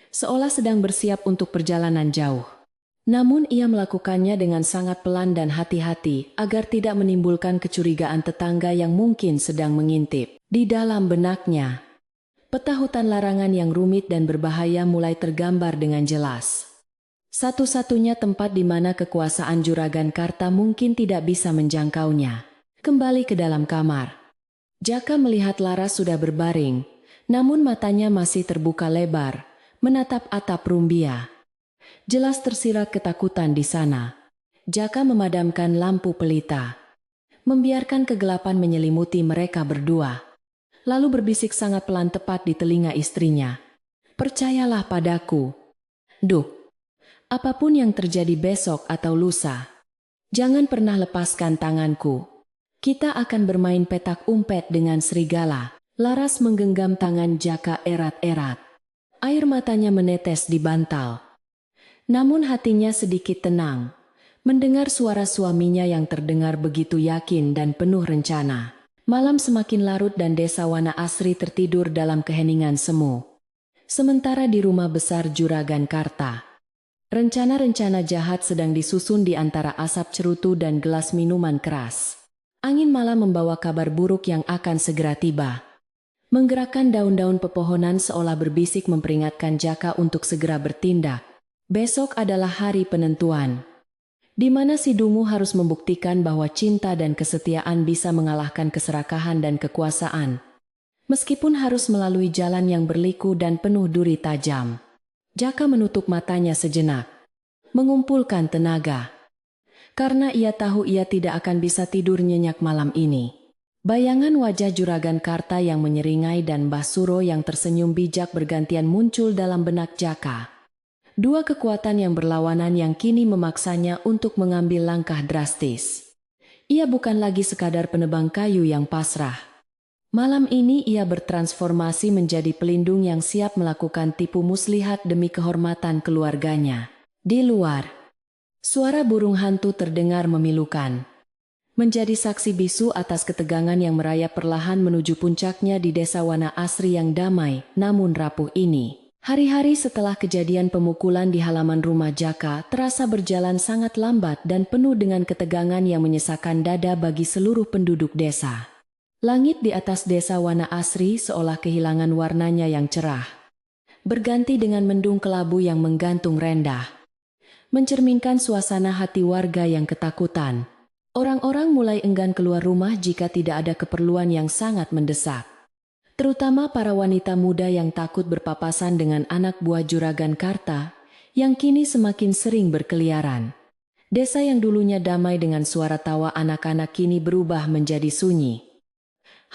Seolah sedang bersiap untuk perjalanan jauh. Namun ia melakukannya dengan sangat pelan dan hati-hati agar tidak menimbulkan kecurigaan tetangga yang mungkin sedang mengintip. Di dalam benaknya, peta hutan larangan yang rumit dan berbahaya mulai tergambar dengan jelas. Satu-satunya tempat di mana kekuasaan Juragan Karta mungkin tidak bisa menjangkaunya. Kembali ke dalam kamar. Jaka melihat Laras sudah berbaring, namun matanya masih terbuka lebar, menatap atap rumbia. Jelas tersirat ketakutan di sana. Jaka memadamkan lampu pelita, membiarkan kegelapan menyelimuti mereka berdua. Lalu berbisik sangat pelan tepat di telinga istrinya. "Percayalah padaku, Duk. Apapun yang terjadi besok atau lusa, jangan pernah lepaskan tanganku. Kita akan bermain petak umpet dengan serigala." Laras menggenggam tangan Jaka erat-erat. Air matanya menetes di bantal. Namun hatinya sedikit tenang, mendengar suara suaminya yang terdengar begitu yakin dan penuh rencana. Malam semakin larut dan desa Wana Asri tertidur dalam keheningan semu. Sementara di rumah besar Juragan Karta, rencana-rencana jahat sedang disusun di antara asap cerutu dan gelas minuman keras. Angin malam membawa kabar buruk yang akan segera tiba. Menggerakkan daun-daun pepohonan seolah berbisik memperingatkan Jaka untuk segera bertindak. Besok adalah hari penentuan, di mana si Dungu harus membuktikan bahwa cinta dan kesetiaan bisa mengalahkan keserakahan dan kekuasaan. Meskipun harus melalui jalan yang berliku dan penuh duri tajam. Jaka menutup matanya sejenak, mengumpulkan tenaga. Karena ia tahu ia tidak akan bisa tidur nyenyak malam ini. Bayangan wajah Juragan Karta yang menyeringai dan Mbah Suro yang tersenyum bijak bergantian muncul dalam benak Jaka. Dua kekuatan yang berlawanan yang kini memaksanya untuk mengambil langkah drastis. Ia bukan lagi sekadar penebang kayu yang pasrah. Malam ini ia bertransformasi menjadi pelindung yang siap melakukan tipu muslihat demi kehormatan keluarganya. Di luar, suara burung hantu terdengar memilukan. Menjadi saksi bisu atas ketegangan yang merayap perlahan menuju puncaknya di desa Wana Asri yang damai namun rapuh ini. Hari-hari setelah kejadian pemukulan di halaman rumah Jaka terasa berjalan sangat lambat dan penuh dengan ketegangan yang menyesakkan dada bagi seluruh penduduk desa. Langit di atas desa Wana Asri seolah kehilangan warnanya yang cerah. Berganti dengan mendung kelabu yang menggantung rendah. Mencerminkan suasana hati warga yang ketakutan. Orang-orang mulai enggan keluar rumah jika tidak ada keperluan yang sangat mendesak. Terutama para wanita muda yang takut berpapasan dengan anak buah Juragan Karta, yang kini semakin sering berkeliaran. Desa yang dulunya damai dengan suara tawa anak-anak kini berubah menjadi sunyi.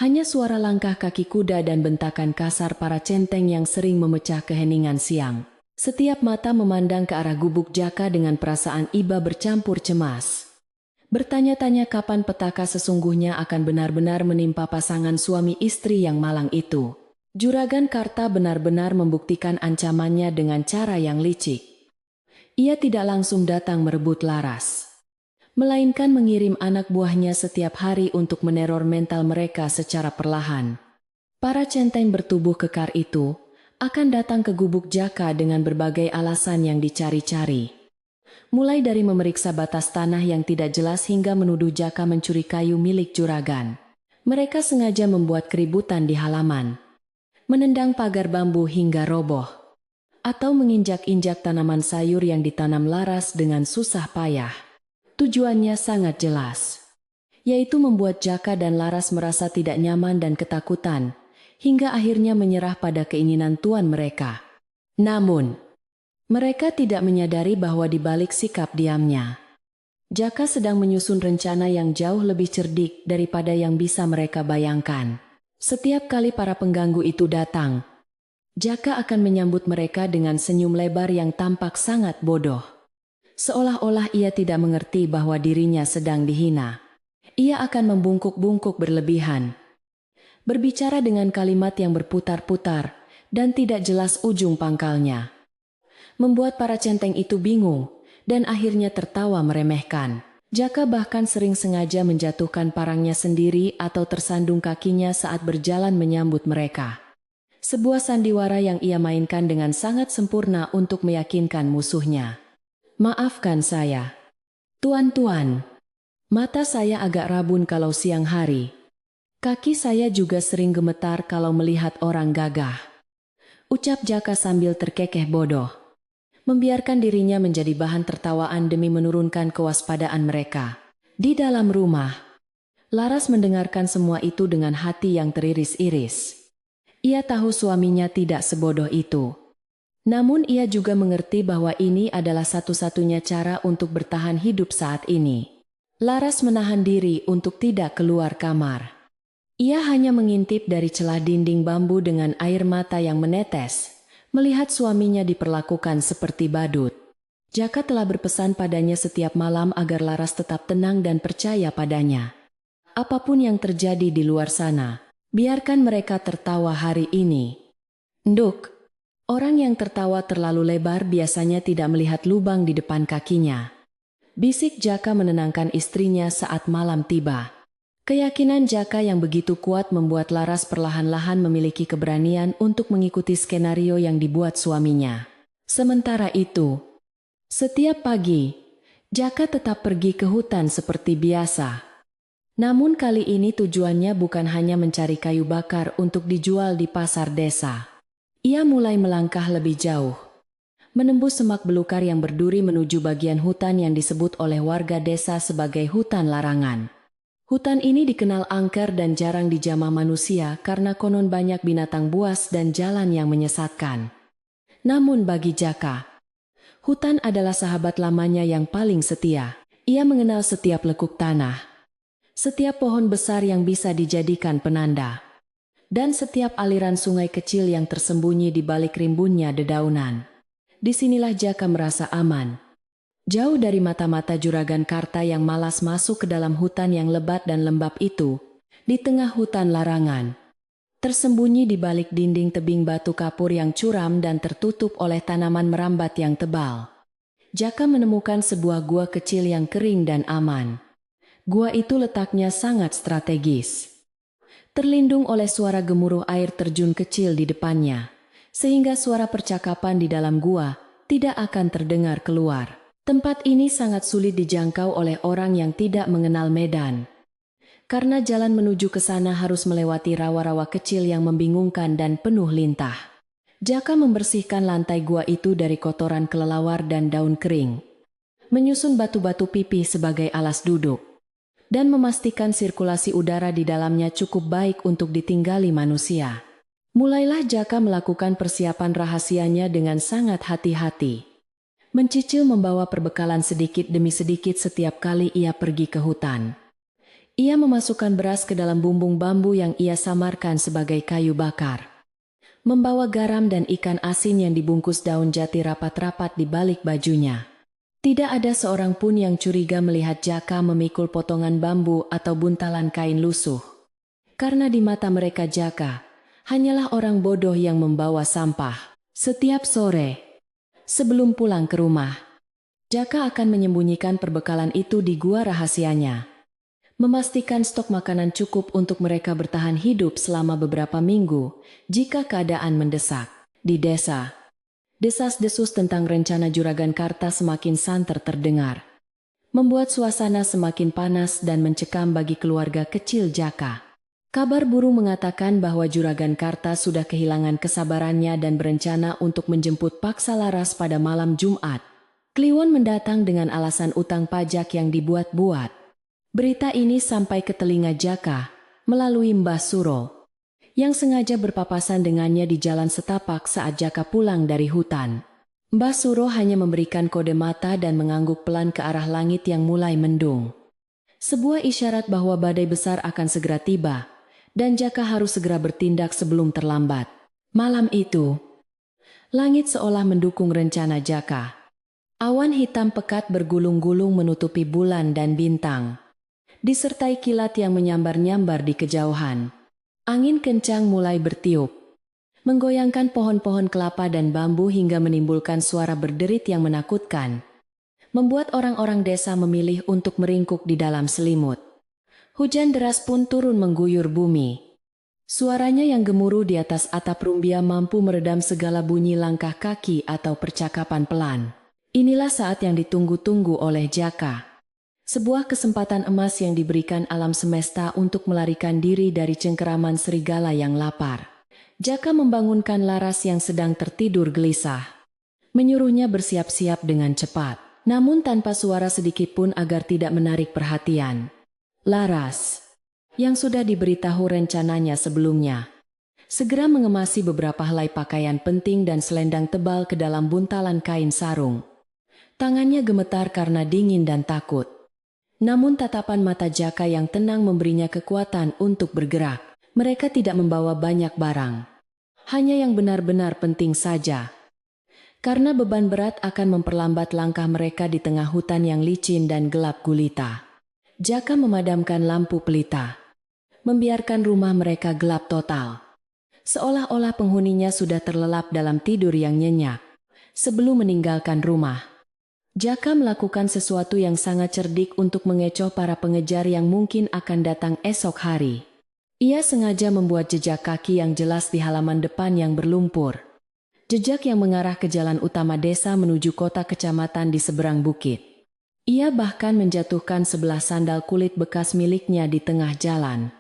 Hanya suara langkah kaki kuda dan bentakan kasar para centeng yang sering memecah keheningan siang. Setiap mata memandang ke arah gubuk Jaka dengan perasaan iba bercampur cemas. Bertanya-tanya kapan petaka sesungguhnya akan benar-benar menimpa pasangan suami istri yang malang itu. Juragan Karta benar-benar membuktikan ancamannya dengan cara yang licik. Ia tidak langsung datang merebut Laras, melainkan mengirim anak buahnya setiap hari untuk meneror mental mereka secara perlahan. Para centeng bertubuh kekar itu akan datang ke gubuk Jaka dengan berbagai alasan yang dicari-cari. Mulai dari memeriksa batas tanah yang tidak jelas hingga menuduh Jaka mencuri kayu milik juragan. Mereka sengaja membuat keributan di halaman, menendang pagar bambu hingga roboh, atau menginjak-injak tanaman sayur yang ditanam Laras dengan susah payah. Tujuannya sangat jelas, yaitu membuat Jaka dan Laras merasa tidak nyaman dan ketakutan, hingga akhirnya menyerah pada keinginan tuan mereka. Namun, mereka tidak menyadari bahwa di balik sikap diamnya, Jaka sedang menyusun rencana yang jauh lebih cerdik daripada yang bisa mereka bayangkan. Setiap kali para pengganggu itu datang, Jaka akan menyambut mereka dengan senyum lebar yang tampak sangat bodoh. Seolah-olah ia tidak mengerti bahwa dirinya sedang dihina. Ia akan membungkuk-bungkuk berlebihan, berbicara dengan kalimat yang berputar-putar dan tidak jelas ujung pangkalnya. Membuat para centeng itu bingung dan akhirnya tertawa meremehkan. Jaka bahkan sering sengaja menjatuhkan parangnya sendiri atau tersandung kakinya saat berjalan menyambut mereka. Sebuah sandiwara yang ia mainkan dengan sangat sempurna untuk meyakinkan musuhnya. Maafkan saya, tuan-tuan. Mata saya agak rabun kalau siang hari. Kaki saya juga sering gemetar kalau melihat orang gagah. Ucap Jaka sambil terkekeh bodoh. Membiarkan dirinya menjadi bahan tertawaan demi menurunkan kewaspadaan mereka. Di dalam rumah, Laras mendengarkan semua itu dengan hati yang teriris-iris. Ia tahu suaminya tidak sebodoh itu. Namun ia juga mengerti bahwa ini adalah satu-satunya cara untuk bertahan hidup saat ini. Laras menahan diri untuk tidak keluar kamar. Ia hanya mengintip dari celah dinding bambu dengan air mata yang menetes, melihat suaminya diperlakukan seperti badut. Jaka telah berpesan padanya setiap malam agar Laras tetap tenang dan percaya padanya. Apapun yang terjadi di luar sana, biarkan mereka tertawa hari ini. Nduk. Orang yang tertawa terlalu lebar biasanya tidak melihat lubang di depan kakinya. Bisik Jaka menenangkan istrinya saat malam tiba. Keyakinan Jaka yang begitu kuat membuat Laras perlahan-lahan memiliki keberanian untuk mengikuti skenario yang dibuat suaminya. Sementara itu, setiap pagi, Jaka tetap pergi ke hutan seperti biasa. Namun kali ini tujuannya bukan hanya mencari kayu bakar untuk dijual di pasar desa. Ia mulai melangkah lebih jauh, menembus semak belukar yang berduri menuju bagian hutan yang disebut oleh warga desa sebagai hutan larangan. Hutan ini dikenal angker dan jarang dijamah manusia karena konon banyak binatang buas dan jalan yang menyesatkan. Namun bagi Jaka, hutan adalah sahabat lamanya yang paling setia. Ia mengenal setiap lekuk tanah, setiap pohon besar yang bisa dijadikan penanda, dan setiap aliran sungai kecil yang tersembunyi di balik rimbunnya dedaunan. Disinilah Jaka merasa aman. Jauh dari mata-mata juragan Karta yang malas masuk ke dalam hutan yang lebat dan lembab itu, di tengah hutan larangan. Tersembunyi di balik dinding tebing batu kapur yang curam dan tertutup oleh tanaman merambat yang tebal. Jaka menemukan sebuah gua kecil yang kering dan aman. Gua itu letaknya sangat strategis, terlindung oleh suara gemuruh air terjun kecil di depannya, sehingga suara percakapan di dalam gua tidak akan terdengar keluar. Tempat ini sangat sulit dijangkau oleh orang yang tidak mengenal medan, karena jalan menuju ke sana harus melewati rawa-rawa kecil yang membingungkan dan penuh lintah. Jaka membersihkan lantai gua itu dari kotoran kelelawar dan daun kering, menyusun batu-batu pipih sebagai alas duduk, dan memastikan sirkulasi udara di dalamnya cukup baik untuk ditinggali manusia. Mulailah Jaka melakukan persiapan rahasianya dengan sangat hati-hati. Mencicil membawa perbekalan sedikit demi sedikit setiap kali ia pergi ke hutan. Ia memasukkan beras ke dalam bumbung bambu yang ia samarkan sebagai kayu bakar. Membawa garam dan ikan asin yang dibungkus daun jati rapat-rapat di balik bajunya. Tidak ada seorang pun yang curiga melihat Jaka memikul potongan bambu atau buntalan kain lusuh. Karena di mata mereka Jaka hanyalah orang bodoh yang membawa sampah. Setiap sore, sebelum pulang ke rumah, Jaka akan menyembunyikan perbekalan itu di gua rahasianya. Memastikan stok makanan cukup untuk mereka bertahan hidup selama beberapa minggu jika keadaan mendesak. Di desa, desas-desus tentang rencana juragan Karta semakin santer terdengar, membuat suasana semakin panas dan mencekam bagi keluarga kecil Jaka. Kabar burung mengatakan bahwa juragan Karta sudah kehilangan kesabarannya dan berencana untuk menjemput paksa Laras pada malam Jumat. Kliwon mendatang dengan alasan utang pajak yang dibuat-buat. Berita ini sampai ke telinga Jaka melalui Mbah Suro, yang sengaja berpapasan dengannya di jalan setapak saat Jaka pulang dari hutan. Mbah Suro hanya memberikan kode mata dan mengangguk pelan ke arah langit yang mulai mendung. Sebuah isyarat bahwa badai besar akan segera tiba, dan Jaka harus segera bertindak sebelum terlambat. Malam itu, langit seolah mendukung rencana Jaka. Awan hitam pekat bergulung-gulung menutupi bulan dan bintang, disertai kilat yang menyambar-nyambar di kejauhan. Angin kencang mulai bertiup, menggoyangkan pohon-pohon kelapa dan bambu hingga menimbulkan suara berderit yang menakutkan, membuat orang-orang desa memilih untuk meringkuk di dalam selimut. Hujan deras pun turun mengguyur bumi. Suaranya yang gemuruh di atas atap rumbia mampu meredam segala bunyi langkah kaki atau percakapan pelan. Inilah saat yang ditunggu-tunggu oleh Jaka. Sebuah kesempatan emas yang diberikan alam semesta untuk melarikan diri dari cengkeraman serigala yang lapar. Jaka membangunkan Laras yang sedang tertidur gelisah. Menyuruhnya bersiap-siap dengan cepat, namun tanpa suara sedikit pun agar tidak menarik perhatian. Laras, yang sudah diberitahu rencananya sebelumnya, segera mengemasi beberapa helai pakaian penting dan selendang tebal ke dalam buntalan kain sarung. Tangannya gemetar karena dingin dan takut. Namun tatapan mata Jaka yang tenang memberinya kekuatan untuk bergerak. Mereka tidak membawa banyak barang, hanya yang benar-benar penting saja. Karena beban berat akan memperlambat langkah mereka di tengah hutan yang licin dan gelap gulita. Jaka memadamkan lampu pelita, membiarkan rumah mereka gelap total. Seolah-olah penghuninya sudah terlelap dalam tidur yang nyenyak. Sebelum meninggalkan rumah, Jaka melakukan sesuatu yang sangat cerdik untuk mengecoh para pengejar yang mungkin akan datang esok hari. Ia sengaja membuat jejak kaki yang jelas di halaman depan yang berlumpur. Jejak yang mengarah ke jalan utama desa menuju kota kecamatan di seberang bukit. Ia bahkan menjatuhkan sebelah sandal kulit bekas miliknya di tengah jalan.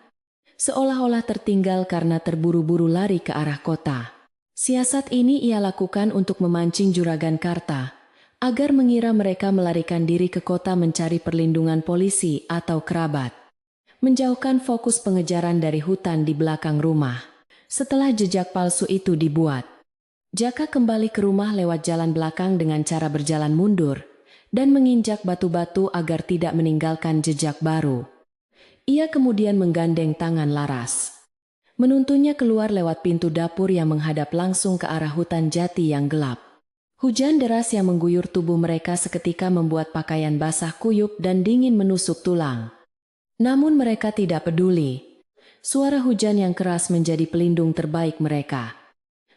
Seolah-olah tertinggal karena terburu-buru lari ke arah kota. Siasat ini ia lakukan untuk memancing juragan Karta, agar mengira mereka melarikan diri ke kota mencari perlindungan polisi atau kerabat. Menjauhkan fokus pengejaran dari hutan di belakang rumah. Setelah jejak palsu itu dibuat, Jaka kembali ke rumah lewat jalan belakang dengan cara berjalan mundur dan menginjak batu-batu agar tidak meninggalkan jejak baru. Ia kemudian menggandeng tangan Laras, menuntunnya keluar lewat pintu dapur yang menghadap langsung ke arah hutan jati yang gelap. Hujan deras yang mengguyur tubuh mereka seketika membuat pakaian basah kuyup dan dingin menusuk tulang. Namun mereka tidak peduli. Suara hujan yang keras menjadi pelindung terbaik mereka,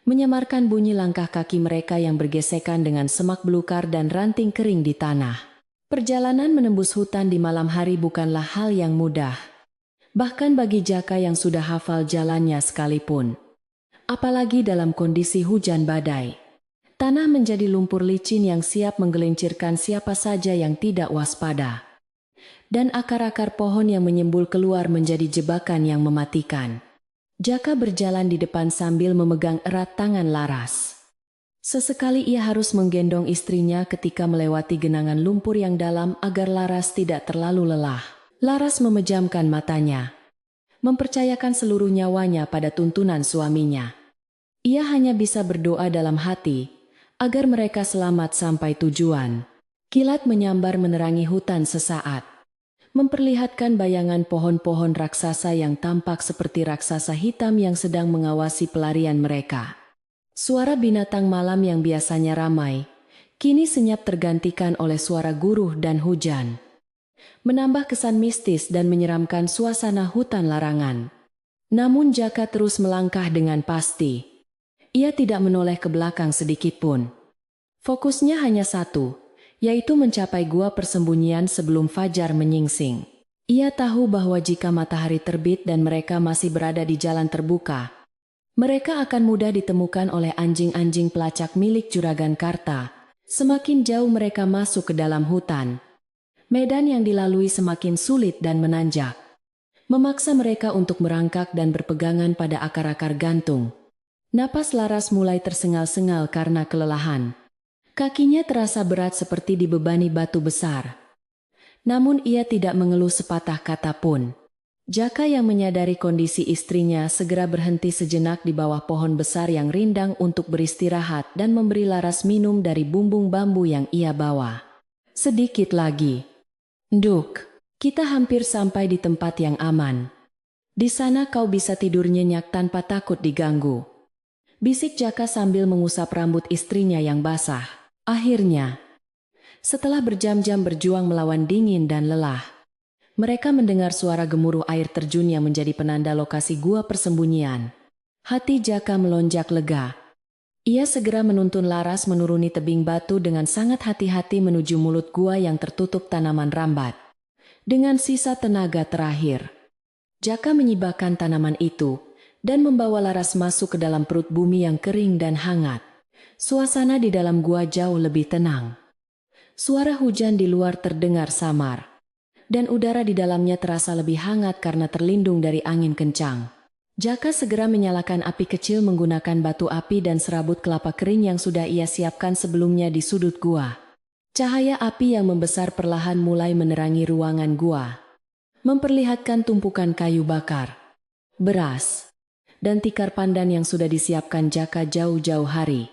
menyamarkan bunyi langkah kaki mereka yang bergesekan dengan semak belukar dan ranting kering di tanah. Perjalanan menembus hutan di malam hari bukanlah hal yang mudah, bahkan bagi Jaka yang sudah hafal jalannya sekalipun. Apalagi dalam kondisi hujan badai. Tanah menjadi lumpur licin yang siap menggelincirkan siapa saja yang tidak waspada. Dan akar-akar pohon yang menyembul keluar menjadi jebakan yang mematikan. Jaka berjalan di depan sambil memegang erat tangan Laras. Sesekali ia harus menggendong istrinya ketika melewati genangan lumpur yang dalam agar Laras tidak terlalu lelah. Laras memejamkan matanya, mempercayakan seluruh nyawanya pada tuntunan suaminya. Ia hanya bisa berdoa dalam hati, agar mereka selamat sampai tujuan. Kilat menyambar menerangi hutan sesaat, memperlihatkan bayangan pohon-pohon raksasa yang tampak seperti raksasa hitam yang sedang mengawasi pelarian mereka. Suara binatang malam yang biasanya ramai, kini senyap tergantikan oleh suara guruh dan hujan. Menambah kesan mistis dan menyeramkan suasana hutan larangan. Namun Jaka terus melangkah dengan pasti. Ia tidak menoleh ke belakang sedikitpun. Fokusnya hanya satu, yaitu mencapai gua persembunyian sebelum fajar menyingsing. Ia tahu bahwa jika matahari terbit dan mereka masih berada di jalan terbuka, mereka akan mudah ditemukan oleh anjing-anjing pelacak milik Juragan Karta. Semakin jauh mereka masuk ke dalam hutan, medan yang dilalui semakin sulit dan menanjak, memaksa mereka untuk merangkak dan berpegangan pada akar-akar gantung. Napas Laras mulai tersengal-sengal karena kelelahan. Kakinya terasa berat seperti dibebani batu besar. Namun ia tidak mengeluh sepatah kata pun. Jaka yang menyadari kondisi istrinya segera berhenti sejenak di bawah pohon besar yang rindang untuk beristirahat dan memberi Laras minum dari bumbung bambu yang ia bawa. Sedikit lagi. Nduk, kita hampir sampai di tempat yang aman. Di sana kau bisa tidur nyenyak tanpa takut diganggu. Bisik Jaka sambil mengusap rambut istrinya yang basah. Akhirnya, setelah berjam-jam berjuang melawan dingin dan lelah, mereka mendengar suara gemuruh air terjun yang menjadi penanda lokasi gua persembunyian. Hati Jaka melonjak lega. Ia segera menuntun Laras menuruni tebing batu dengan sangat hati-hati menuju mulut gua yang tertutup tanaman rambat. Dengan sisa tenaga terakhir, Jaka menyibakkan tanaman itu dan membawa Laras masuk ke dalam perut bumi yang kering dan hangat. Suasana di dalam gua jauh lebih tenang. Suara hujan di luar terdengar samar, dan udara di dalamnya terasa lebih hangat karena terlindung dari angin kencang. Jaka segera menyalakan api kecil menggunakan batu api dan serabut kelapa kering yang sudah ia siapkan sebelumnya di sudut gua. Cahaya api yang membesar perlahan mulai menerangi ruangan gua, memperlihatkan tumpukan kayu bakar, beras, dan tikar pandan yang sudah disiapkan Jaka jauh-jauh hari.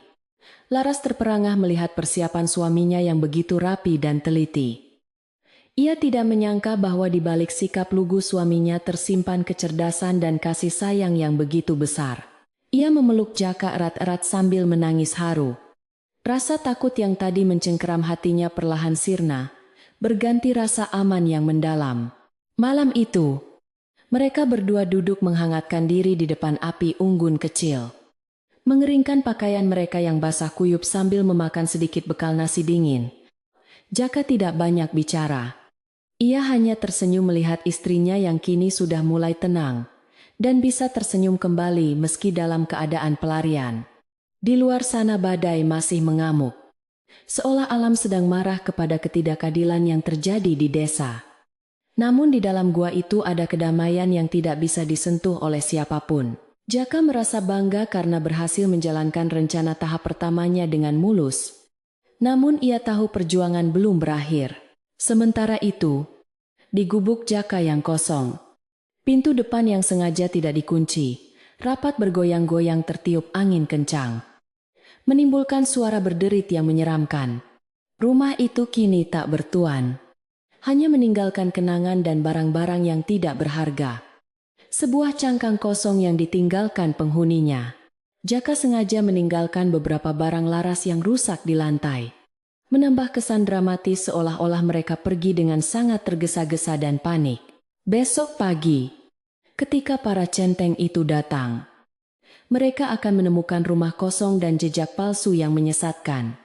Laras terperangah melihat persiapan suaminya yang begitu rapi dan teliti. Ia tidak menyangka bahwa di balik sikap lugu suaminya tersimpan kecerdasan dan kasih sayang yang begitu besar. Ia memeluk Jaka erat-erat sambil menangis haru. Rasa takut yang tadi mencengkeram hatinya perlahan sirna, berganti rasa aman yang mendalam. Malam itu, mereka berdua duduk menghangatkan diri di depan api unggun kecil. Mengeringkan pakaian mereka yang basah kuyup sambil memakan sedikit bekal nasi dingin. Jaka tidak banyak bicara. Ia hanya tersenyum melihat istrinya yang kini sudah mulai tenang dan bisa tersenyum kembali meski dalam keadaan pelarian. Di luar sana badai masih mengamuk, seolah alam sedang marah kepada ketidakadilan yang terjadi di desa. Namun di dalam gua itu ada kedamaian yang tidak bisa disentuh oleh siapapun. Jaka merasa bangga karena berhasil menjalankan rencana tahap pertamanya dengan mulus. Namun ia tahu perjuangan belum berakhir. Sementara itu, di gubuk Jaka yang kosong, pintu depan yang sengaja tidak dikunci, rapat bergoyang-goyang tertiup angin kencang, menimbulkan suara berderit yang menyeramkan. Rumah itu kini tak bertuan, hanya meninggalkan kenangan dan barang-barang yang tidak berharga. Sebuah cangkang kosong yang ditinggalkan penghuninya. Jaka sengaja meninggalkan beberapa barang Laras yang rusak di lantai, menambah kesan dramatis seolah-olah mereka pergi dengan sangat tergesa-gesa dan panik. Besok pagi, ketika para centeng itu datang, mereka akan menemukan rumah kosong dan jejak palsu yang menyesatkan.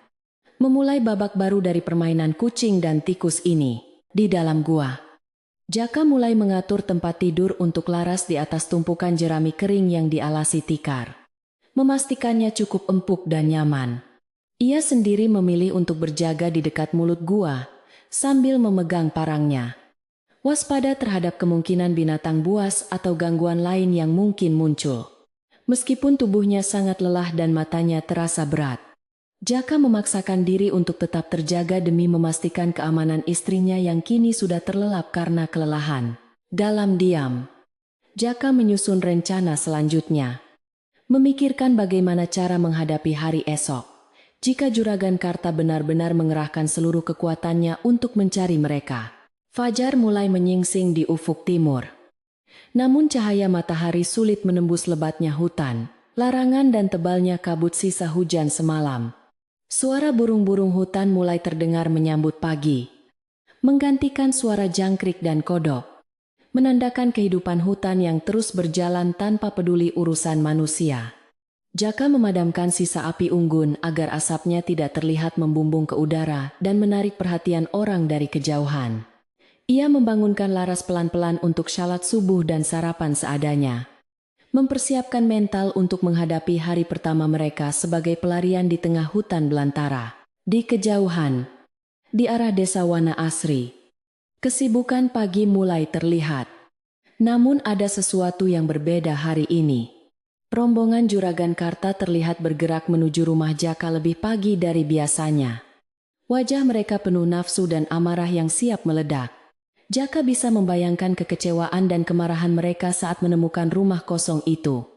Memulai babak baru dari permainan kucing dan tikus ini. Di dalam gua, Jaka mulai mengatur tempat tidur untuk Laras di atas tumpukan jerami kering yang dialasi tikar, memastikannya cukup empuk dan nyaman. Ia sendiri memilih untuk berjaga di dekat mulut gua, sambil memegang parangnya. Waspada terhadap kemungkinan binatang buas atau gangguan lain yang mungkin muncul. Meskipun tubuhnya sangat lelah dan matanya terasa berat, Jaka memaksakan diri untuk tetap terjaga demi memastikan keamanan istrinya yang kini sudah terlelap karena kelelahan. Dalam diam, Jaka menyusun rencana selanjutnya. Memikirkan bagaimana cara menghadapi hari esok. Jika Juragan Karta benar-benar mengerahkan seluruh kekuatannya untuk mencari mereka. Fajar mulai menyingsing di ufuk timur. Namun cahaya matahari sulit menembus lebatnya hutan, larangan dan tebalnya kabut sisa hujan semalam. Suara burung-burung hutan mulai terdengar menyambut pagi, menggantikan suara jangkrik dan kodok, menandakan kehidupan hutan yang terus berjalan tanpa peduli urusan manusia. Jaka memadamkan sisa api unggun agar asapnya tidak terlihat membumbung ke udara dan menarik perhatian orang dari kejauhan. Ia membangunkan Laras pelan-pelan untuk salat subuh dan sarapan seadanya. Mempersiapkan mental untuk menghadapi hari pertama mereka sebagai pelarian di tengah hutan belantara. Di kejauhan, di arah desa Wana Asri, kesibukan pagi mulai terlihat. Namun ada sesuatu yang berbeda hari ini. Rombongan Juragan Karta terlihat bergerak menuju rumah Jaka lebih pagi dari biasanya. Wajah mereka penuh nafsu dan amarah yang siap meledak. Jaka bisa membayangkan kekecewaan dan kemarahan mereka saat menemukan rumah kosong itu.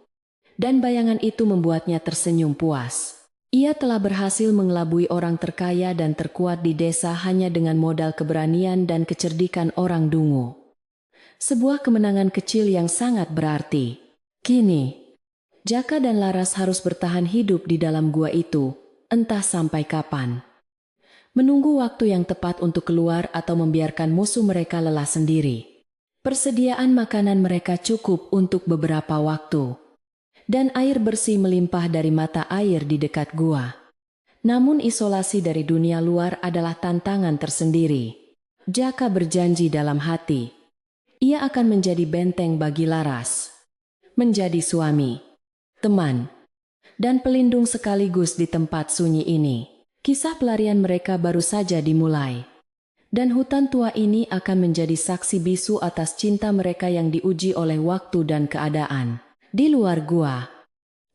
Dan bayangan itu membuatnya tersenyum puas. Ia telah berhasil mengelabui orang terkaya dan terkuat di desa hanya dengan modal keberanian dan kecerdikan orang Dungu. Sebuah kemenangan kecil yang sangat berarti. Kini, Jaka dan Laras harus bertahan hidup di dalam gua itu, entah sampai kapan. Menunggu waktu yang tepat untuk keluar atau membiarkan musuh mereka lelah sendiri. Persediaan makanan mereka cukup untuk beberapa waktu. Dan air bersih melimpah dari mata air di dekat gua. Namun isolasi dari dunia luar adalah tantangan tersendiri. Jaka berjanji dalam hati. Ia akan menjadi benteng bagi Laras. Menjadi suami, teman, dan pelindung sekaligus di tempat sunyi ini. Kisah pelarian mereka baru saja dimulai. Dan hutan tua ini akan menjadi saksi bisu atas cinta mereka yang diuji oleh waktu dan keadaan. Di luar gua,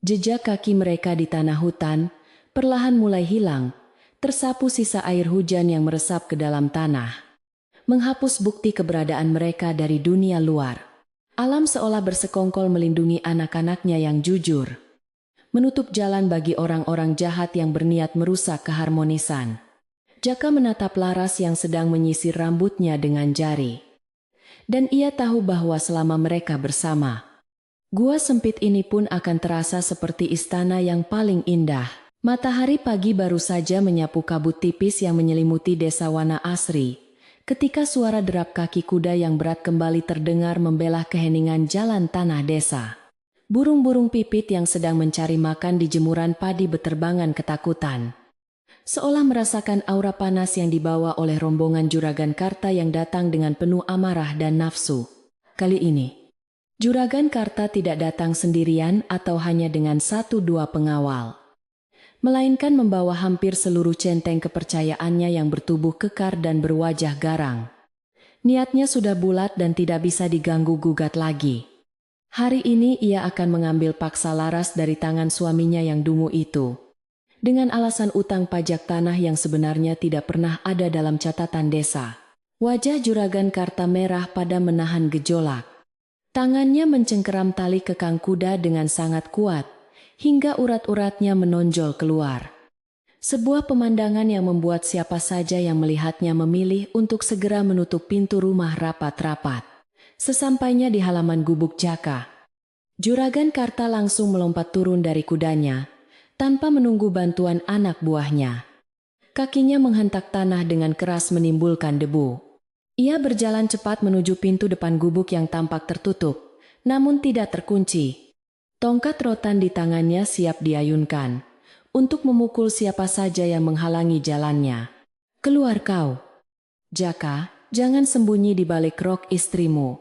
jejak kaki mereka di tanah hutan perlahan mulai hilang, tersapu sisa air hujan yang meresap ke dalam tanah, menghapus bukti keberadaan mereka dari dunia luar. Alam seolah bersekongkol melindungi anak-anaknya yang jujur, menutup jalan bagi orang-orang jahat yang berniat merusak keharmonisan. Jaka menatap Laras yang sedang menyisir rambutnya dengan jari. Dan ia tahu bahwa selama mereka bersama, gua sempit ini pun akan terasa seperti istana yang paling indah. Matahari pagi baru saja menyapu kabut tipis yang menyelimuti desa Wana Asri, ketika suara derap kaki kuda yang berat kembali terdengar membelah keheningan jalan tanah desa. Burung-burung pipit yang sedang mencari makan di jemuran padi beterbangan ketakutan. Seolah merasakan aura panas yang dibawa oleh rombongan Juragan Karta yang datang dengan penuh amarah dan nafsu. Kali ini, Juragan Karta tidak datang sendirian atau hanya dengan 1-2 pengawal, melainkan membawa hampir seluruh centeng kepercayaannya yang bertubuh kekar dan berwajah garang. Niatnya sudah bulat dan tidak bisa diganggu-gugat lagi. Hari ini ia akan mengambil paksa Laras dari tangan suaminya yang dungu itu. Dengan alasan utang pajak tanah yang sebenarnya tidak pernah ada dalam catatan desa. Wajah Juragan Karta merah pada menahan gejolak. Tangannya mencengkeram tali kekang kuda dengan sangat kuat, hingga urat-uratnya menonjol keluar. Sebuah pemandangan yang membuat siapa saja yang melihatnya memilih untuk segera menutup pintu rumah rapat-rapat. Sesampainya di halaman gubuk Jaka, Juragan Karta langsung melompat turun dari kudanya, tanpa menunggu bantuan anak buahnya. Kakinya menghentak tanah dengan keras menimbulkan debu. Ia berjalan cepat menuju pintu depan gubuk yang tampak tertutup, namun tidak terkunci. Tongkat rotan di tangannya siap diayunkan, untuk memukul siapa saja yang menghalangi jalannya. Keluar kau, Jaka, jangan sembunyi di balik rok istrimu.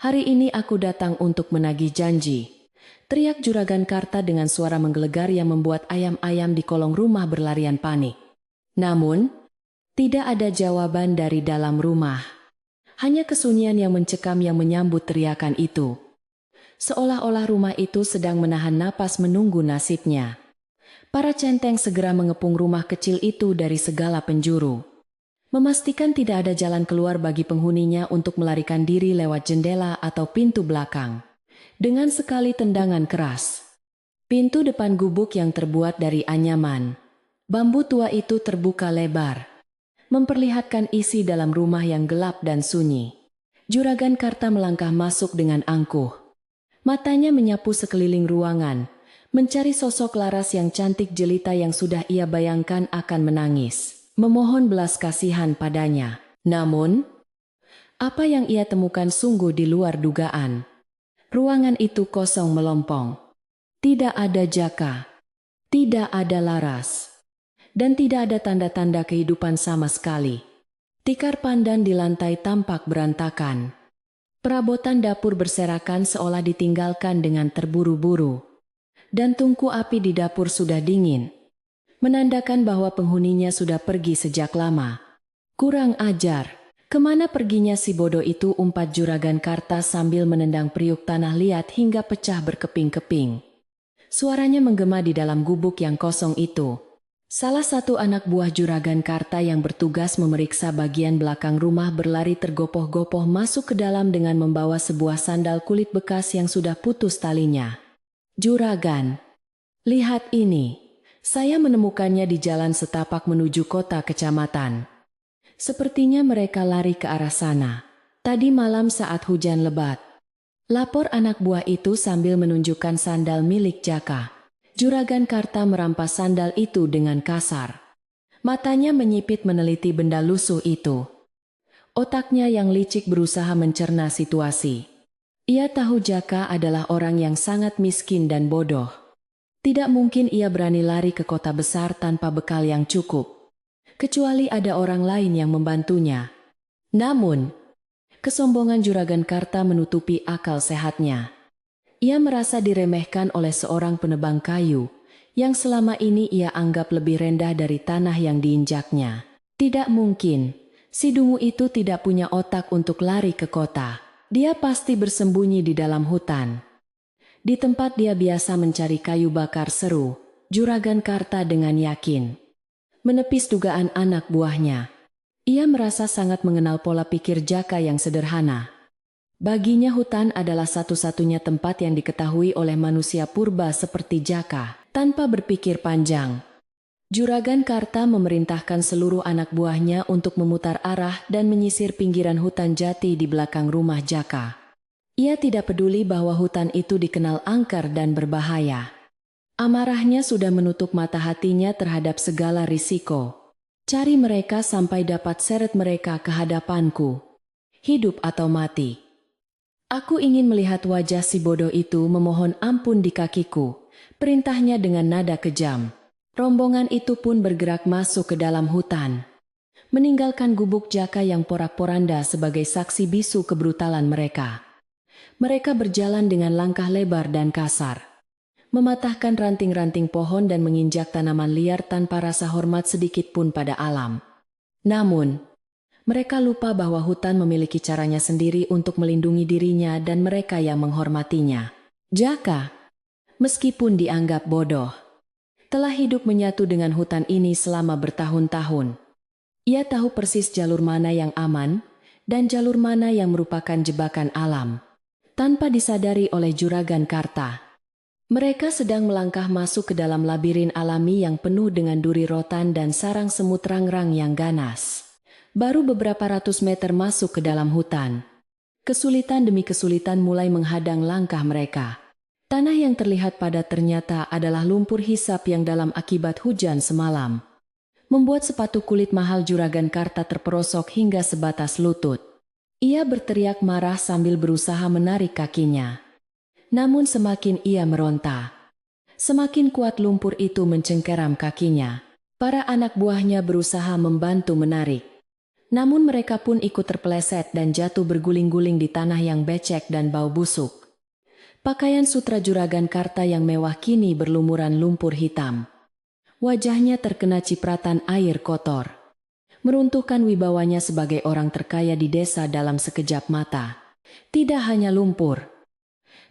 Hari ini aku datang untuk menagih janji, teriak Juragan Karta dengan suara menggelegar yang membuat ayam-ayam di kolong rumah berlarian panik. Namun, tidak ada jawaban dari dalam rumah. Hanya kesunyian yang mencekam yang menyambut teriakan itu. Seolah-olah rumah itu sedang menahan napas menunggu nasibnya. Para centeng segera mengepung rumah kecil itu dari segala penjuru, memastikan tidak ada jalan keluar bagi penghuninya untuk melarikan diri lewat jendela atau pintu belakang. Dengan sekali tendangan keras, pintu depan gubuk yang terbuat dari anyaman bambu tua itu terbuka lebar, memperlihatkan isi dalam rumah yang gelap dan sunyi. Juragan Karta melangkah masuk dengan angkuh. Matanya menyapu sekeliling ruangan, mencari sosok Laras yang cantik jelita yang sudah ia bayangkan akan menangis, memohon belas kasihan padanya. Namun, apa yang ia temukan sungguh di luar dugaan. Ruangan itu kosong melompong. Tidak ada Jaka, tidak ada Laras, dan tidak ada tanda-tanda kehidupan sama sekali. Tikar pandan di lantai tampak berantakan. Perabotan dapur berserakan seolah ditinggalkan dengan terburu-buru. Dan tungku api di dapur sudah dingin, menandakan bahwa penghuninya sudah pergi sejak lama. Kurang ajar, kemana perginya si bodoh itu, umpat Juragan Karta sambil menendang periuk tanah liat hingga pecah berkeping-keping. Suaranya menggema di dalam gubuk yang kosong itu. Salah satu anak buah Juragan Karta yang bertugas memeriksa bagian belakang rumah berlari tergopoh-gopoh masuk ke dalam dengan membawa sebuah sandal kulit bekas yang sudah putus talinya. "Juragan, lihat ini. Saya menemukannya di jalan setapak menuju kota kecamatan. Sepertinya mereka lari ke arah sana. Tadi malam saat hujan lebat," lapor anak buah itu sambil menunjukkan sandal milik Jaka. Juragan Karta merampas sandal itu dengan kasar. Matanya menyipit meneliti benda lusuh itu. Otaknya yang licik berusaha mencerna situasi. Ia tahu Jaka adalah orang yang sangat miskin dan bodoh. Tidak mungkin ia berani lari ke kota besar tanpa bekal yang cukup. Kecuali ada orang lain yang membantunya. Namun, kesombongan Juragan Karta menutupi akal sehatnya. Ia merasa diremehkan oleh seorang penebang kayu, yang selama ini ia anggap lebih rendah dari tanah yang diinjaknya. Tidak mungkin, si dungu itu tidak punya otak untuk lari ke kota. Dia pasti bersembunyi di dalam hutan. Di tempat dia biasa mencari kayu bakar, seru Juragan Karta dengan yakin. Menepis dugaan anak buahnya, ia merasa sangat mengenal pola pikir Jaka yang sederhana. Baginya hutan adalah satu-satunya tempat yang diketahui oleh manusia purba seperti Jaka. Tanpa berpikir panjang, Juragan Karta memerintahkan seluruh anak buahnya untuk memutar arah dan menyisir pinggiran hutan jati di belakang rumah Jaka. Ia tidak peduli bahwa hutan itu dikenal angker dan berbahaya. Amarahnya sudah menutup mata hatinya terhadap segala risiko. "Cari mereka sampai dapat seret mereka ke hadapanku. Hidup atau mati. Aku ingin melihat wajah si bodoh itu memohon ampun di kakiku," perintahnya dengan nada kejam. Rombongan itu pun bergerak masuk ke dalam hutan, meninggalkan gubuk Jaka yang porak-poranda sebagai saksi bisu kebrutalan mereka. Mereka berjalan dengan langkah lebar dan kasar, mematahkan ranting-ranting pohon dan menginjak tanaman liar tanpa rasa hormat sedikit pun pada alam. Namun, mereka lupa bahwa hutan memiliki caranya sendiri untuk melindungi dirinya dan mereka yang menghormatinya. Jaka, meskipun dianggap bodoh, telah hidup menyatu dengan hutan ini selama bertahun-tahun. Ia tahu persis jalur mana yang aman dan jalur mana yang merupakan jebakan alam. Tanpa disadari oleh Juragan Karta, mereka sedang melangkah masuk ke dalam labirin alami yang penuh dengan duri rotan dan sarang semut rangrang yang ganas. Baru beberapa ratus meter masuk ke dalam hutan, kesulitan demi kesulitan mulai menghadang langkah mereka. Tanah yang terlihat padat ternyata adalah lumpur hisap yang dalam akibat hujan semalam, membuat sepatu kulit mahal Juragan Karta terperosok hingga sebatas lutut. Ia berteriak marah sambil berusaha menarik kakinya. Namun semakin ia meronta, semakin kuat lumpur itu mencengkeram kakinya. Para anak buahnya berusaha membantu menarik. Namun mereka pun ikut terpeleset dan jatuh berguling-guling di tanah yang becek dan bau busuk. Pakaian sutra Juragan Karta yang mewah kini berlumuran lumpur hitam. Wajahnya terkena cipratan air kotor, meruntuhkan wibawanya sebagai orang terkaya di desa dalam sekejap mata. Tidak hanya lumpur,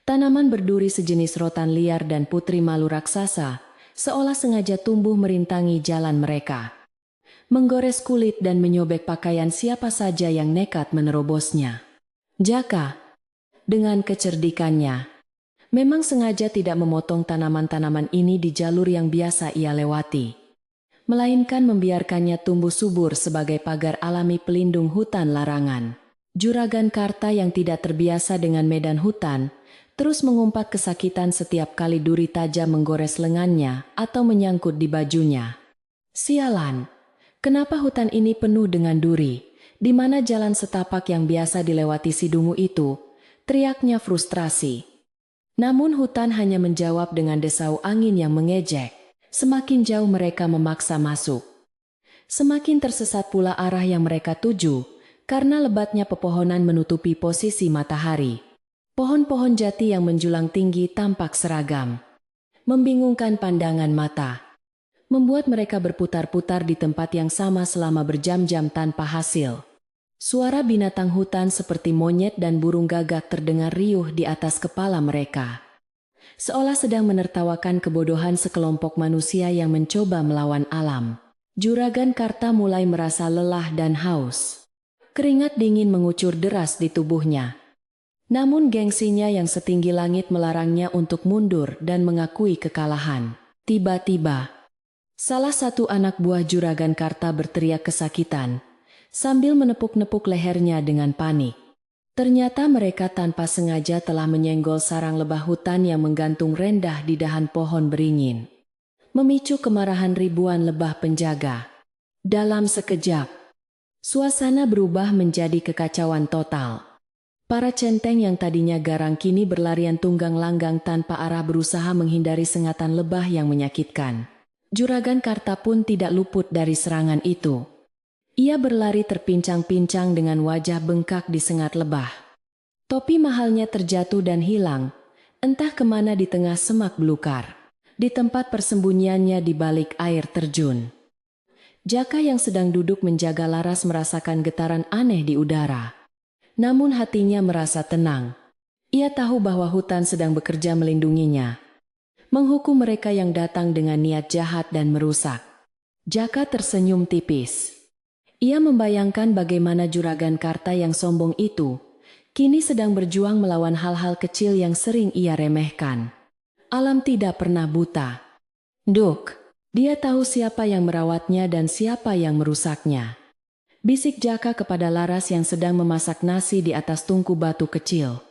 tanaman berduri sejenis rotan liar dan putri malu raksasa seolah sengaja tumbuh merintangi jalan mereka, menggores kulit dan menyobek pakaian siapa saja yang nekat menerobosnya. Jaka, dengan kecerdikannya, memang sengaja tidak memotong tanaman-tanaman ini di jalur yang biasa ia lewati, melainkan membiarkannya tumbuh subur sebagai pagar alami pelindung hutan larangan. Juragan Karta yang tidak terbiasa dengan medan hutan, terus mengumpat kesakitan setiap kali duri tajam menggores lengannya atau menyangkut di bajunya. Sialan! Kenapa hutan ini penuh dengan duri? Di mana jalan setapak yang biasa dilewati si dungu itu? Teriaknya frustrasi. Namun hutan hanya menjawab dengan desau angin yang mengejek. Semakin jauh mereka memaksa masuk, semakin tersesat pula arah yang mereka tuju, karena lebatnya pepohonan menutupi posisi matahari. Pohon-pohon jati yang menjulang tinggi tampak seragam, membingungkan pandangan mata, membuat mereka berputar-putar di tempat yang sama selama berjam-jam tanpa hasil. Suara binatang hutan seperti monyet dan burung gagak terdengar riuh di atas kepala mereka. seolah sedang menertawakan kebodohan sekelompok manusia yang mencoba melawan alam. Juragan Karta mulai merasa lelah dan haus. Keringat dingin mengucur deras di tubuhnya. Namun gengsinya yang setinggi langit melarangnya untuk mundur dan mengakui kekalahan. Tiba-tiba, salah satu anak buah Juragan Karta berteriak kesakitan, sambil menepuk-nepuk lehernya dengan panik. Ternyata mereka tanpa sengaja telah menyenggol sarang lebah hutan yang menggantung rendah di dahan pohon beringin, memicu kemarahan ribuan lebah penjaga. Dalam sekejap, suasana berubah menjadi kekacauan total. Para centeng yang tadinya garang kini berlarian tunggang langgang tanpa arah berusaha menghindari sengatan lebah yang menyakitkan. Juragan Karta pun tidak luput dari serangan itu. Ia berlari terpincang-pincang dengan wajah bengkak disengat lebah. Topi mahalnya terjatuh dan hilang, entah kemana di tengah semak belukar. Di tempat persembunyiannya di balik air terjun. Jaka yang sedang duduk menjaga laras merasakan getaran aneh di udara. Namun hatinya merasa tenang. Ia tahu bahwa hutan sedang bekerja melindunginya, menghukum mereka yang datang dengan niat jahat dan merusak. Jaka tersenyum tipis. Ia membayangkan bagaimana Juragan Karta yang sombong itu kini sedang berjuang melawan hal-hal kecil yang sering ia remehkan. Alam tidak pernah buta. Duk, dia tahu siapa yang merawatnya dan siapa yang merusaknya. Bisik Jaka kepada Laras yang sedang memasak nasi di atas tungku batu kecil.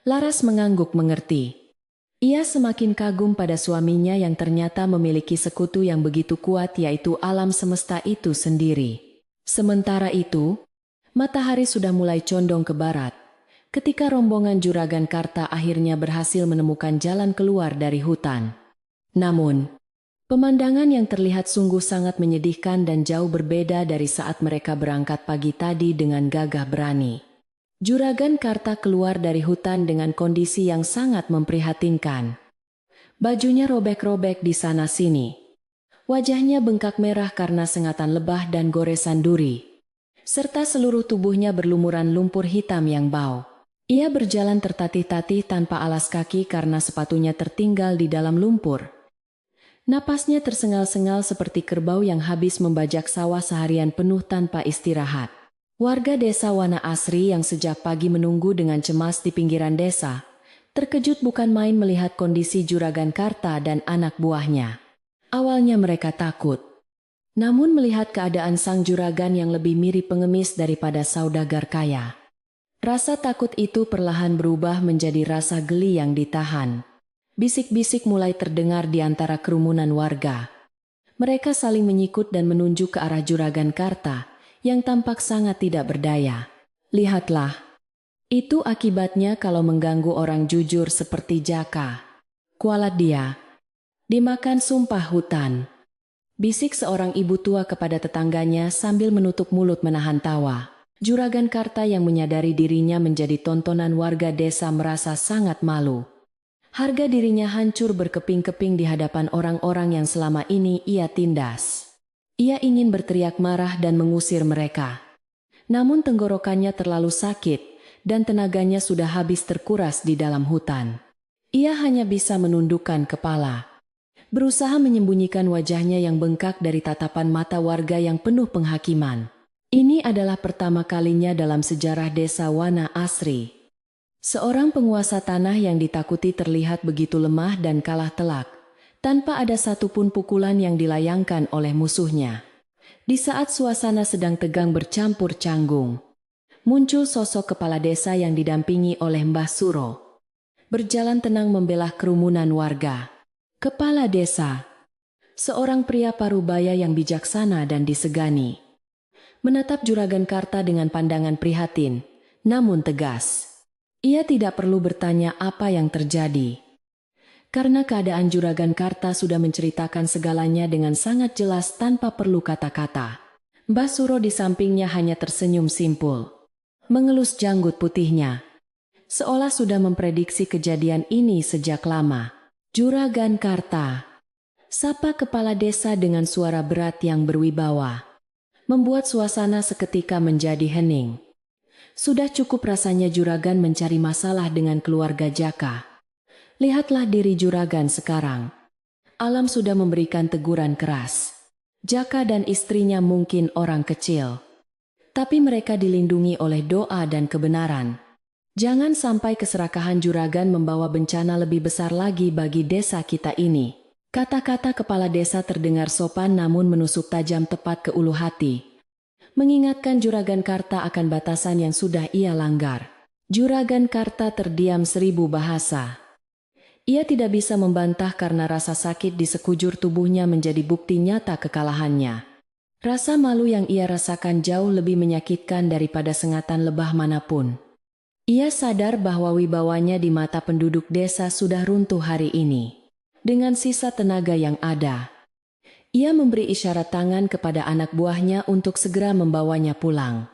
Laras mengangguk mengerti. Ia semakin kagum pada suaminya yang ternyata memiliki sekutu yang begitu kuat, yaitu alam semesta itu sendiri. Sementara itu, matahari sudah mulai condong ke barat, ketika rombongan Juragan Karta akhirnya berhasil menemukan jalan keluar dari hutan. Namun, pemandangan yang terlihat sungguh sangat menyedihkan dan jauh berbeda dari saat mereka berangkat pagi tadi dengan gagah berani. Juragan Karta keluar dari hutan dengan kondisi yang sangat memprihatinkan. Bajunya robek-robek di sana-sini. Wajahnya bengkak merah karena sengatan lebah dan goresan duri, serta seluruh tubuhnya berlumuran lumpur hitam yang bau. Ia berjalan tertatih-tatih tanpa alas kaki karena sepatunya tertinggal di dalam lumpur. Napasnya tersengal-sengal seperti kerbau yang habis membajak sawah seharian penuh tanpa istirahat. Warga desa Wana Asri yang sejak pagi menunggu dengan cemas di pinggiran desa, terkejut bukan main melihat kondisi Juragan Karta dan anak buahnya. Awalnya mereka takut. Namun melihat keadaan sang juragan yang lebih mirip pengemis daripada saudagar kaya, rasa takut itu perlahan berubah menjadi rasa geli yang ditahan. Bisik-bisik mulai terdengar di antara kerumunan warga. Mereka saling menyikut dan menunjuk ke arah Juragan Karta yang tampak sangat tidak berdaya. Lihatlah, itu akibatnya kalau mengganggu orang jujur seperti Jaka. Kualat dia. Dimakan sumpah hutan. Bisik seorang ibu tua kepada tetangganya sambil menutup mulut menahan tawa. Juragan Karta yang menyadari dirinya menjadi tontonan warga desa merasa sangat malu. Harga dirinya hancur berkeping-keping di hadapan orang-orang yang selama ini ia tindas. Ia ingin berteriak marah dan mengusir mereka. Namun tenggorokannya terlalu sakit dan tenaganya sudah habis terkuras di dalam hutan. Ia hanya bisa menundukkan kepala, berusaha menyembunyikan wajahnya yang bengkak dari tatapan mata warga yang penuh penghakiman. Ini adalah pertama kalinya dalam sejarah desa Wana Asri. Seorang penguasa tanah yang ditakuti terlihat begitu lemah dan kalah telak, tanpa ada satupun pukulan yang dilayangkan oleh musuhnya. Di saat suasana sedang tegang bercampur canggung, muncul sosok kepala desa yang didampingi oleh Mbah Suro. Berjalan tenang membelah kerumunan warga. Kepala desa, seorang pria parubaya yang bijaksana dan disegani, menatap Juragan Karta dengan pandangan prihatin, namun tegas. Ia tidak perlu bertanya apa yang terjadi, karena keadaan Juragan Karta sudah menceritakan segalanya dengan sangat jelas tanpa perlu kata-kata. Mbah Suro di sampingnya hanya tersenyum simpul, mengelus janggut putihnya, seolah sudah memprediksi kejadian ini sejak lama. Juragan Karta, sapa kepala desa dengan suara berat yang berwibawa, membuat suasana seketika menjadi hening. Sudah cukup rasanya Juragan mencari masalah dengan keluarga Jaka. Lihatlah diri juragan sekarang. Alam sudah memberikan teguran keras. Jaka dan istrinya mungkin orang kecil, tapi mereka dilindungi oleh doa dan kebenaran. Jangan sampai keserakahan juragan membawa bencana lebih besar lagi bagi desa kita ini. Kata-kata kepala desa terdengar sopan namun menusuk tajam tepat ke ulu hati. Mengingatkan Juragan Karta akan batasan yang sudah ia langgar. Juragan Karta terdiam 1000 bahasa. Ia tidak bisa membantah karena rasa sakit di sekujur tubuhnya menjadi bukti nyata kekalahannya. Rasa malu yang ia rasakan jauh lebih menyakitkan daripada sengatan lebah manapun. Ia sadar bahwa wibawanya di mata penduduk desa sudah runtuh hari ini. Dengan sisa tenaga yang ada, ia memberi isyarat tangan kepada anak buahnya untuk segera membawanya pulang.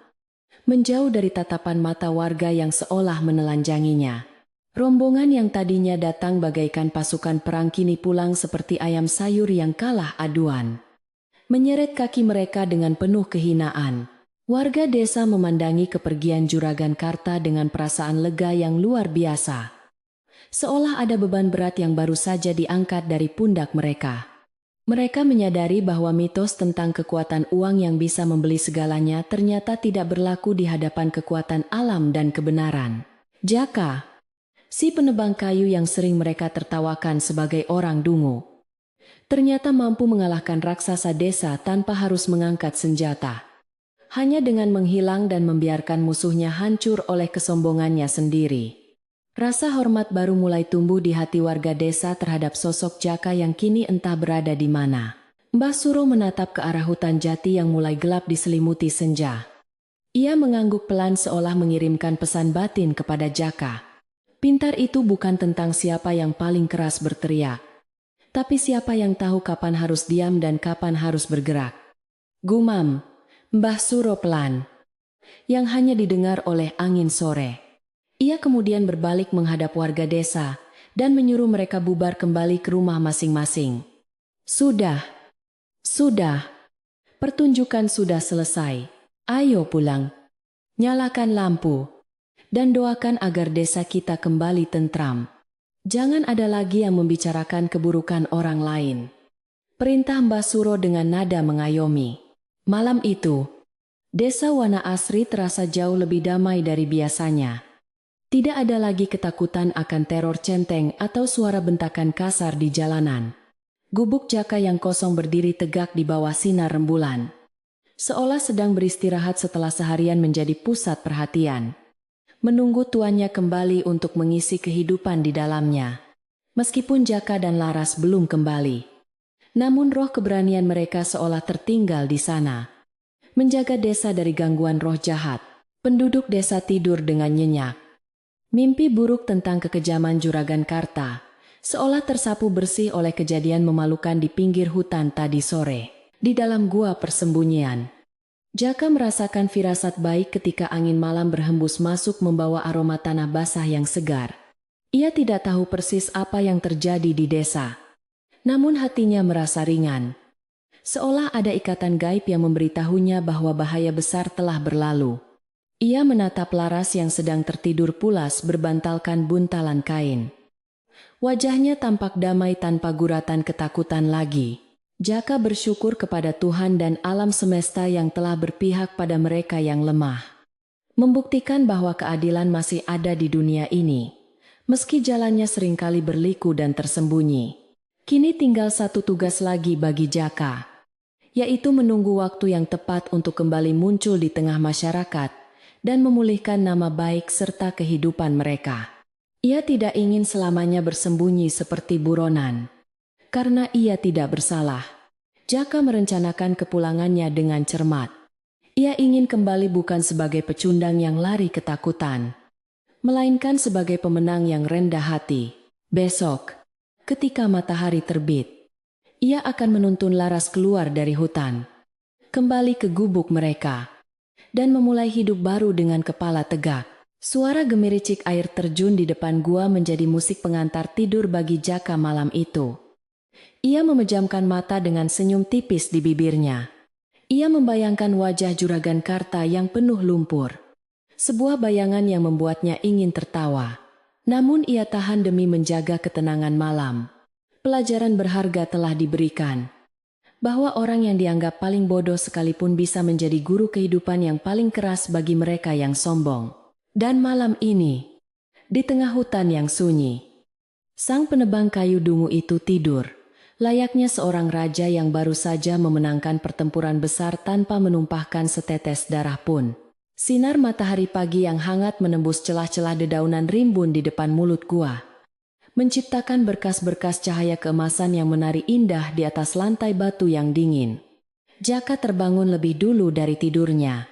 Menjauh dari tatapan mata warga yang seolah menelanjanginya. Rombongan yang tadinya datang bagaikan pasukan perang kini pulang seperti ayam sayur yang kalah aduan. Menyeret kaki mereka dengan penuh kehinaan. Warga desa memandangi kepergian Juragan Karta dengan perasaan lega yang luar biasa. Seolah ada beban berat yang baru saja diangkat dari pundak mereka. Mereka menyadari bahwa mitos tentang kekuatan uang yang bisa membeli segalanya ternyata tidak berlaku di hadapan kekuatan alam dan kebenaran. Jaka, si penebang kayu yang sering mereka tertawakan sebagai orang dungu, ternyata mampu mengalahkan raksasa desa tanpa harus mengangkat senjata. Hanya dengan menghilang dan membiarkan musuhnya hancur oleh kesombongannya sendiri. Rasa hormat baru mulai tumbuh di hati warga desa terhadap sosok Jaka yang kini entah berada di mana. Mbah Suro menatap ke arah hutan jati yang mulai gelap diselimuti senja. Ia mengangguk pelan seolah mengirimkan pesan batin kepada Jaka. Pintar itu bukan tentang siapa yang paling keras berteriak, tapi siapa yang tahu kapan harus diam dan kapan harus bergerak. Gumam Mbah Suro pelan, yang hanya didengar oleh angin sore. Ia kemudian berbalik menghadap warga desa dan menyuruh mereka bubar kembali ke rumah masing-masing. Sudah, pertunjukan sudah selesai. Ayo pulang, nyalakan lampu, dan doakan agar desa kita kembali tentram. Jangan ada lagi yang membicarakan keburukan orang lain. Perintah Mbah Suro dengan nada mengayomi. Malam itu, desa Wana Asri terasa jauh lebih damai dari biasanya. Tidak ada lagi ketakutan akan teror centeng atau suara bentakan kasar di jalanan. Gubuk Jaka yang kosong berdiri tegak di bawah sinar rembulan, seolah sedang beristirahat setelah seharian menjadi pusat perhatian. Menunggu tuannya kembali untuk mengisi kehidupan di dalamnya. Meskipun Jaka dan Laras belum kembali, namun roh keberanian mereka seolah tertinggal di sana. Menjaga desa dari gangguan roh jahat. Penduduk desa tidur dengan nyenyak. Mimpi buruk tentang kekejaman Juragan Karta seolah tersapu bersih oleh kejadian memalukan di pinggir hutan tadi sore. Di dalam gua persembunyian, Jaka merasakan firasat baik ketika angin malam berhembus masuk membawa aroma tanah basah yang segar. Ia tidak tahu persis apa yang terjadi di desa, namun hatinya merasa ringan. Seolah ada ikatan gaib yang memberitahunya bahwa bahaya besar telah berlalu. Ia menatap Laras yang sedang tertidur pulas berbantalkan buntalan kain. Wajahnya tampak damai tanpa guratan ketakutan lagi. Jaka bersyukur kepada Tuhan dan alam semesta yang telah berpihak pada mereka yang lemah. Membuktikan bahwa keadilan masih ada di dunia ini, meski jalannya seringkali berliku dan tersembunyi. Kini tinggal satu tugas lagi bagi Jaka, yaitu menunggu waktu yang tepat untuk kembali muncul di tengah masyarakat dan memulihkan nama baik serta kehidupan mereka. Ia tidak ingin selamanya bersembunyi seperti buronan, karena ia tidak bersalah. Jaka merencanakan kepulangannya dengan cermat. Ia ingin kembali bukan sebagai pecundang yang lari ketakutan, melainkan sebagai pemenang yang rendah hati. Besok, ketika matahari terbit, ia akan menuntun Laras keluar dari hutan, kembali ke gubuk mereka, dan memulai hidup baru dengan kepala tegak. Suara gemericik air terjun di depan gua menjadi musik pengantar tidur bagi Jaka malam itu. Ia memejamkan mata dengan senyum tipis di bibirnya. Ia membayangkan wajah Juragan Karta yang penuh lumpur. Sebuah bayangan yang membuatnya ingin tertawa. Namun ia tahan demi menjaga ketenangan malam. Pelajaran berharga telah diberikan. Bahwa orang yang dianggap paling bodoh sekalipun bisa menjadi guru kehidupan yang paling keras bagi mereka yang sombong. Dan malam ini, di tengah hutan yang sunyi, sang penebang kayu dungu itu tidur, layaknya seorang raja yang baru saja memenangkan pertempuran besar tanpa menumpahkan setetes darah pun. Sinar matahari pagi yang hangat menembus celah-celah dedaunan rimbun di depan mulut gua, menciptakan berkas-berkas cahaya keemasan yang menari indah di atas lantai batu yang dingin. Jaka terbangun lebih dulu dari tidurnya.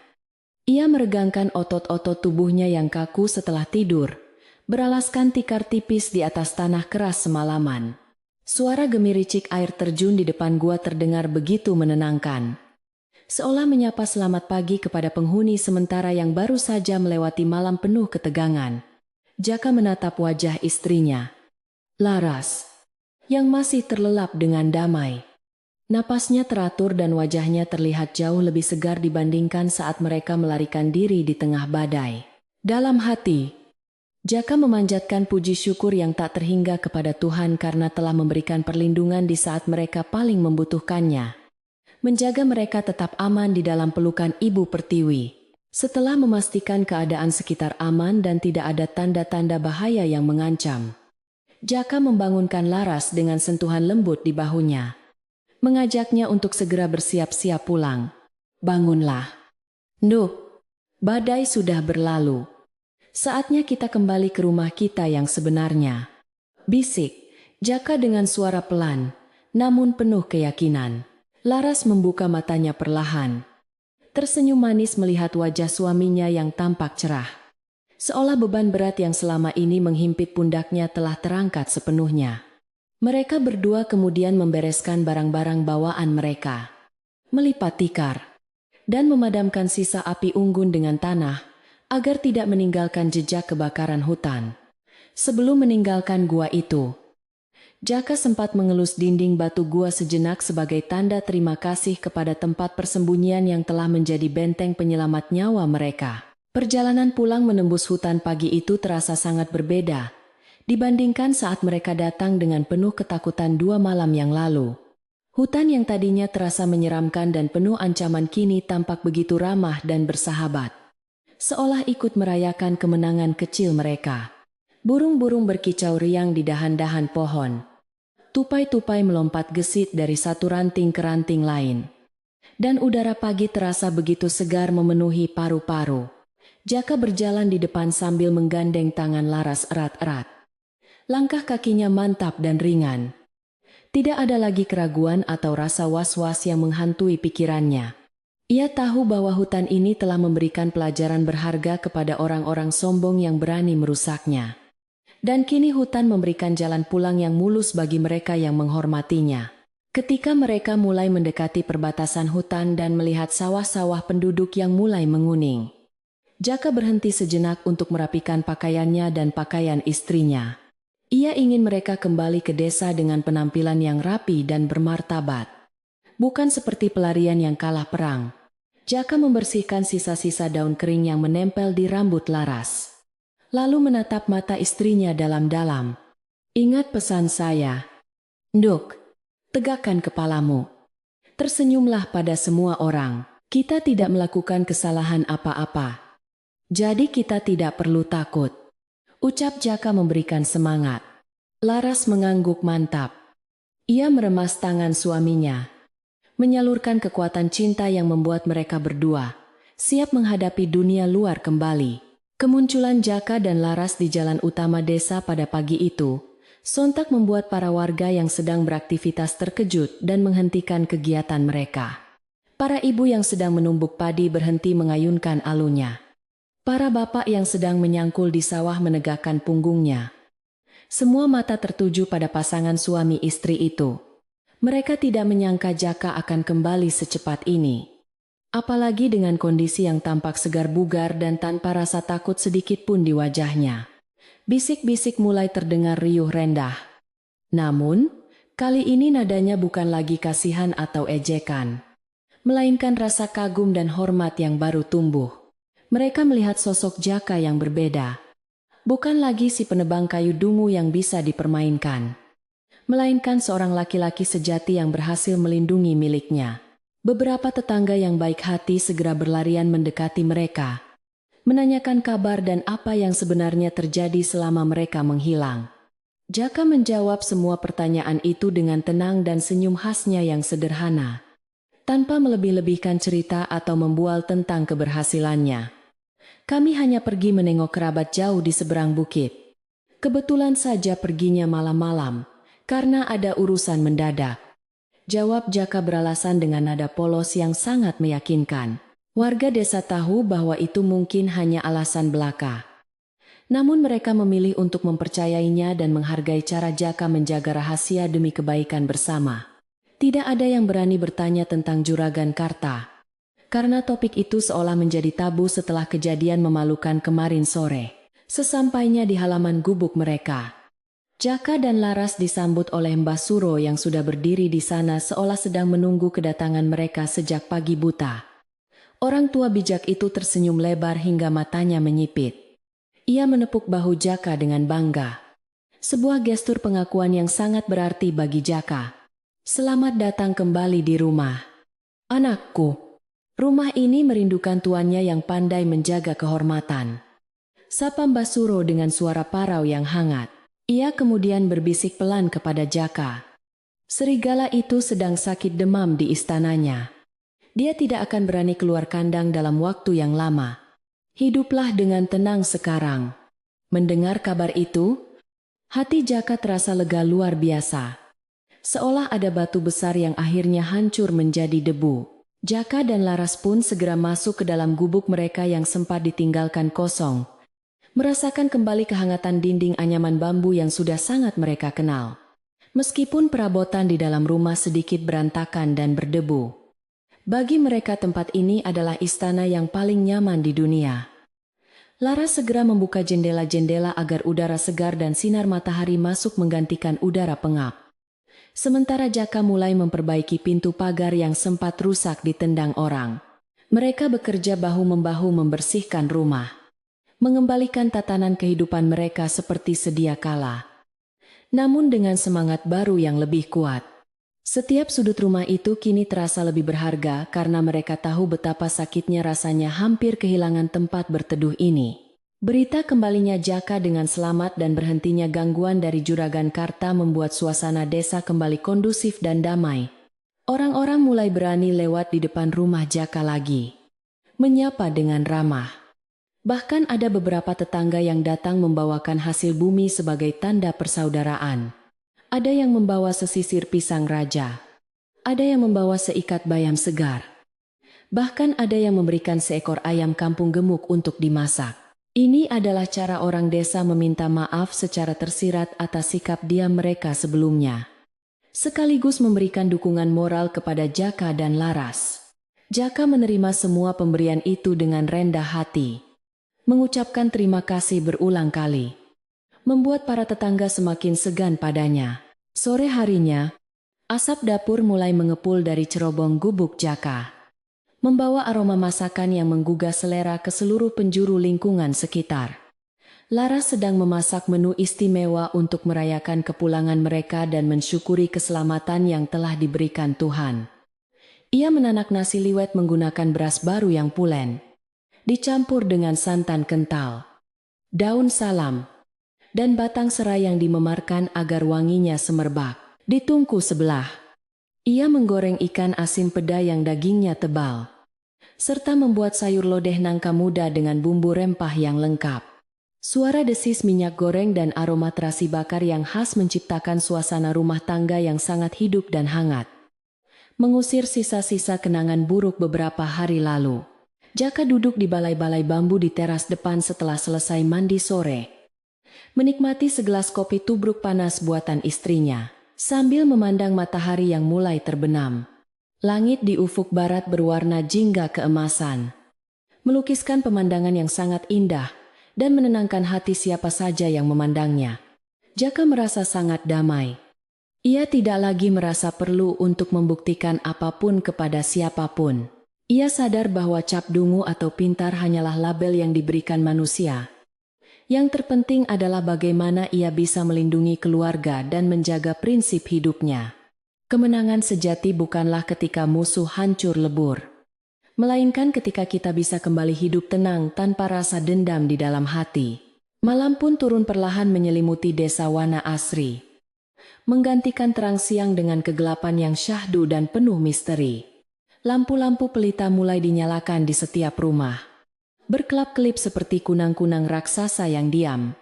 Ia meregangkan otot-otot tubuhnya yang kaku setelah tidur, beralaskan tikar tipis di atas tanah keras semalaman. Suara gemiricik air terjun di depan gua terdengar begitu menenangkan. Seolah menyapa selamat pagi kepada penghuni sementara yang baru saja melewati malam penuh ketegangan. Jaka menatap wajah istrinya, Laras, yang masih terlelap dengan damai. Napasnya teratur dan wajahnya terlihat jauh lebih segar dibandingkan saat mereka melarikan diri di tengah badai. Dalam hati, Jaka memanjatkan puji syukur yang tak terhingga kepada Tuhan karena telah memberikan perlindungan di saat mereka paling membutuhkannya. Menjaga mereka tetap aman di dalam pelukan Ibu Pertiwi. Setelah memastikan keadaan sekitar aman dan tidak ada tanda-tanda bahaya yang mengancam, Jaka membangunkan Laras dengan sentuhan lembut di bahunya, mengajaknya untuk segera bersiap-siap pulang. Bangunlah. Nuk, badai sudah berlalu. Saatnya kita kembali ke rumah kita yang sebenarnya. Bisik Jaka dengan suara pelan, namun penuh keyakinan. Laras membuka matanya perlahan. Tersenyum manis melihat wajah suaminya yang tampak cerah. Seolah beban berat yang selama ini menghimpit pundaknya telah terangkat sepenuhnya. Mereka berdua kemudian membereskan barang-barang bawaan mereka, melipat tikar, dan memadamkan sisa api unggun dengan tanah, agar tidak meninggalkan jejak kebakaran hutan. Sebelum meninggalkan gua itu, Jaka sempat mengelus dinding batu gua sejenak sebagai tanda terima kasih kepada tempat persembunyian yang telah menjadi benteng penyelamat nyawa mereka. Perjalanan pulang menembus hutan pagi itu terasa sangat berbeda dibandingkan saat mereka datang dengan penuh ketakutan 2 malam yang lalu. Hutan yang tadinya terasa menyeramkan dan penuh ancaman kini tampak begitu ramah dan bersahabat, seolah ikut merayakan kemenangan kecil mereka. Burung-burung berkicau riang di dahan-dahan pohon. Tupai-tupai melompat gesit dari satu ranting ke ranting lain. Dan udara pagi terasa begitu segar memenuhi paru-paru. Jaka berjalan di depan sambil menggandeng tangan Laras erat-erat. Langkah kakinya mantap dan ringan. Tidak ada lagi keraguan atau rasa was-was yang menghantui pikirannya. Ia tahu bahwa hutan ini telah memberikan pelajaran berharga kepada orang-orang sombong yang berani merusaknya. Dan kini hutan memberikan jalan pulang yang mulus bagi mereka yang menghormatinya. Ketika mereka mulai mendekati perbatasan hutan dan melihat sawah-sawah penduduk yang mulai menguning, Jaka berhenti sejenak untuk merapikan pakaiannya dan pakaian istrinya. Ia ingin mereka kembali ke desa dengan penampilan yang rapi dan bermartabat. Bukan seperti pelarian yang kalah perang. Jaka membersihkan sisa-sisa daun kering yang menempel di rambut Laras. Lalu menatap mata istrinya dalam-dalam. Ingat pesan saya. Nduk, tegakkan kepalamu. Tersenyumlah pada semua orang. Kita tidak melakukan kesalahan apa-apa. Jadi kita tidak perlu takut. Ucap Jaka memberikan semangat. Laras mengangguk mantap. Ia meremas tangan suaminya, menyalurkan kekuatan cinta yang membuat mereka berdua siap menghadapi dunia luar kembali. Kemunculan Jaka dan Laras di jalan utama desa pada pagi itu sontak membuat para warga yang sedang beraktivitas terkejut dan menghentikan kegiatan mereka. Para ibu yang sedang menumbuk padi berhenti mengayunkan alunya. Para bapak yang sedang menyangkul di sawah menegakkan punggungnya. Semua mata tertuju pada pasangan suami istri itu. Mereka tidak menyangka Jaka akan kembali secepat ini. Apalagi dengan kondisi yang tampak segar bugar dan tanpa rasa takut sedikit pun di wajahnya. Bisik-bisik mulai terdengar riuh rendah. Namun, kali ini nadanya bukan lagi kasihan atau ejekan, melainkan rasa kagum dan hormat yang baru tumbuh. Mereka melihat sosok Jaka yang berbeda. Bukan lagi si penebang kayu dungu yang bisa dipermainkan, melainkan seorang laki-laki sejati yang berhasil melindungi miliknya. Beberapa tetangga yang baik hati segera berlarian mendekati mereka, menanyakan kabar dan apa yang sebenarnya terjadi selama mereka menghilang. Jaka menjawab semua pertanyaan itu dengan tenang dan senyum khasnya yang sederhana, tanpa melebih-lebihkan cerita atau membual tentang keberhasilannya. Kami hanya pergi menengok kerabat jauh di seberang bukit. Kebetulan saja perginya malam-malam, karena ada urusan mendadak. Jawab Jaka beralasan dengan nada polos yang sangat meyakinkan. Warga desa tahu bahwa itu mungkin hanya alasan belaka. Namun mereka memilih untuk mempercayainya dan menghargai cara Jaka menjaga rahasia demi kebaikan bersama. Tidak ada yang berani bertanya tentang Juragan Karta, karena topik itu seolah menjadi tabu setelah kejadian memalukan kemarin sore. Sesampainya di halaman gubuk mereka, Jaka dan Laras disambut oleh Mbah Suro yang sudah berdiri di sana seolah sedang menunggu kedatangan mereka sejak pagi buta. Orang tua bijak itu tersenyum lebar hingga matanya menyipit. Ia menepuk bahu Jaka dengan bangga. Sebuah gestur pengakuan yang sangat berarti bagi Jaka. Selamat datang kembali di rumah, anakku. Rumah ini merindukan tuannya yang pandai menjaga kehormatan. Sapa Mbah Suro dengan suara parau yang hangat. Ia kemudian berbisik pelan kepada Jaka. Serigala itu sedang sakit demam di istananya. Dia tidak akan berani keluar kandang dalam waktu yang lama. Hiduplah dengan tenang sekarang. Mendengar kabar itu, hati Jaka terasa lega luar biasa. Seolah ada batu besar yang akhirnya hancur menjadi debu. Jaka dan Laras pun segera masuk ke dalam gubuk mereka yang sempat ditinggalkan kosong, merasakan kembali kehangatan dinding anyaman bambu yang sudah sangat mereka kenal. Meskipun perabotan di dalam rumah sedikit berantakan dan berdebu, bagi mereka tempat ini adalah istana yang paling nyaman di dunia. Laras segera membuka jendela-jendela agar udara segar dan sinar matahari masuk menggantikan udara pengap. Sementara Jaka mulai memperbaiki pintu pagar yang sempat rusak ditendang orang. Mereka bekerja bahu-membahu membersihkan rumah, mengembalikan tatanan kehidupan mereka seperti sedia kala. Namun dengan semangat baru yang lebih kuat. Setiap sudut rumah itu kini terasa lebih berharga karena mereka tahu betapa sakitnya rasanya hampir kehilangan tempat berteduh ini. Berita kembalinya Jaka dengan selamat dan berhentinya gangguan dari Juragan Karta membuat suasana desa kembali kondusif dan damai. Orang-orang mulai berani lewat di depan rumah Jaka lagi, menyapa dengan ramah. Bahkan ada beberapa tetangga yang datang membawakan hasil bumi sebagai tanda persaudaraan. Ada yang membawa sesisir pisang raja, ada yang membawa seikat bayam segar. Bahkan ada yang memberikan seekor ayam kampung gemuk untuk dimasak. Ini adalah cara orang desa meminta maaf secara tersirat atas sikap diam mereka sebelumnya, sekaligus memberikan dukungan moral kepada Jaka dan Laras. Jaka menerima semua pemberian itu dengan rendah hati, mengucapkan terima kasih berulang kali, membuat para tetangga semakin segan padanya. Sore harinya, asap dapur mulai mengepul dari cerobong gubuk Jaka, membawa aroma masakan yang menggugah selera ke seluruh penjuru lingkungan sekitar. Laras sedang memasak menu istimewa untuk merayakan kepulangan mereka dan mensyukuri keselamatan yang telah diberikan Tuhan. Ia menanak nasi liwet menggunakan beras baru yang pulen, dicampur dengan santan kental, daun salam, dan batang serai yang dimemarkan agar wanginya semerbak. Di tungku sebelah, ia menggoreng ikan asin peda yang dagingnya tebal, serta membuat sayur lodeh nangka muda dengan bumbu rempah yang lengkap. Suara desis minyak goreng dan aroma terasi bakar yang khas menciptakan suasana rumah tangga yang sangat hidup dan hangat, mengusir sisa-sisa kenangan buruk beberapa hari lalu. Jaka duduk di balai-balai bambu di teras depan setelah selesai mandi sore, menikmati segelas kopi tubruk panas buatan istrinya, sambil memandang matahari yang mulai terbenam. Langit di ufuk barat berwarna jingga keemasan, melukiskan pemandangan yang sangat indah dan menenangkan hati siapa saja yang memandangnya. Jaka merasa sangat damai. Ia tidak lagi merasa perlu untuk membuktikan apapun kepada siapapun. Ia sadar bahwa cap dungu atau pintar hanyalah label yang diberikan manusia, Yang terpenting adalah bagaimana ia bisa melindungi keluarga dan menjaga prinsip hidupnya. Kemenangan sejati bukanlah ketika musuh hancur lebur, melainkan ketika kita bisa kembali hidup tenang tanpa rasa dendam di dalam hati. Malam pun turun perlahan menyelimuti desa Wana Asri, menggantikan terang siang dengan kegelapan yang syahdu dan penuh misteri. Lampu-lampu pelita mulai dinyalakan di setiap rumah, berkelap-kelip seperti kunang-kunang raksasa yang diam,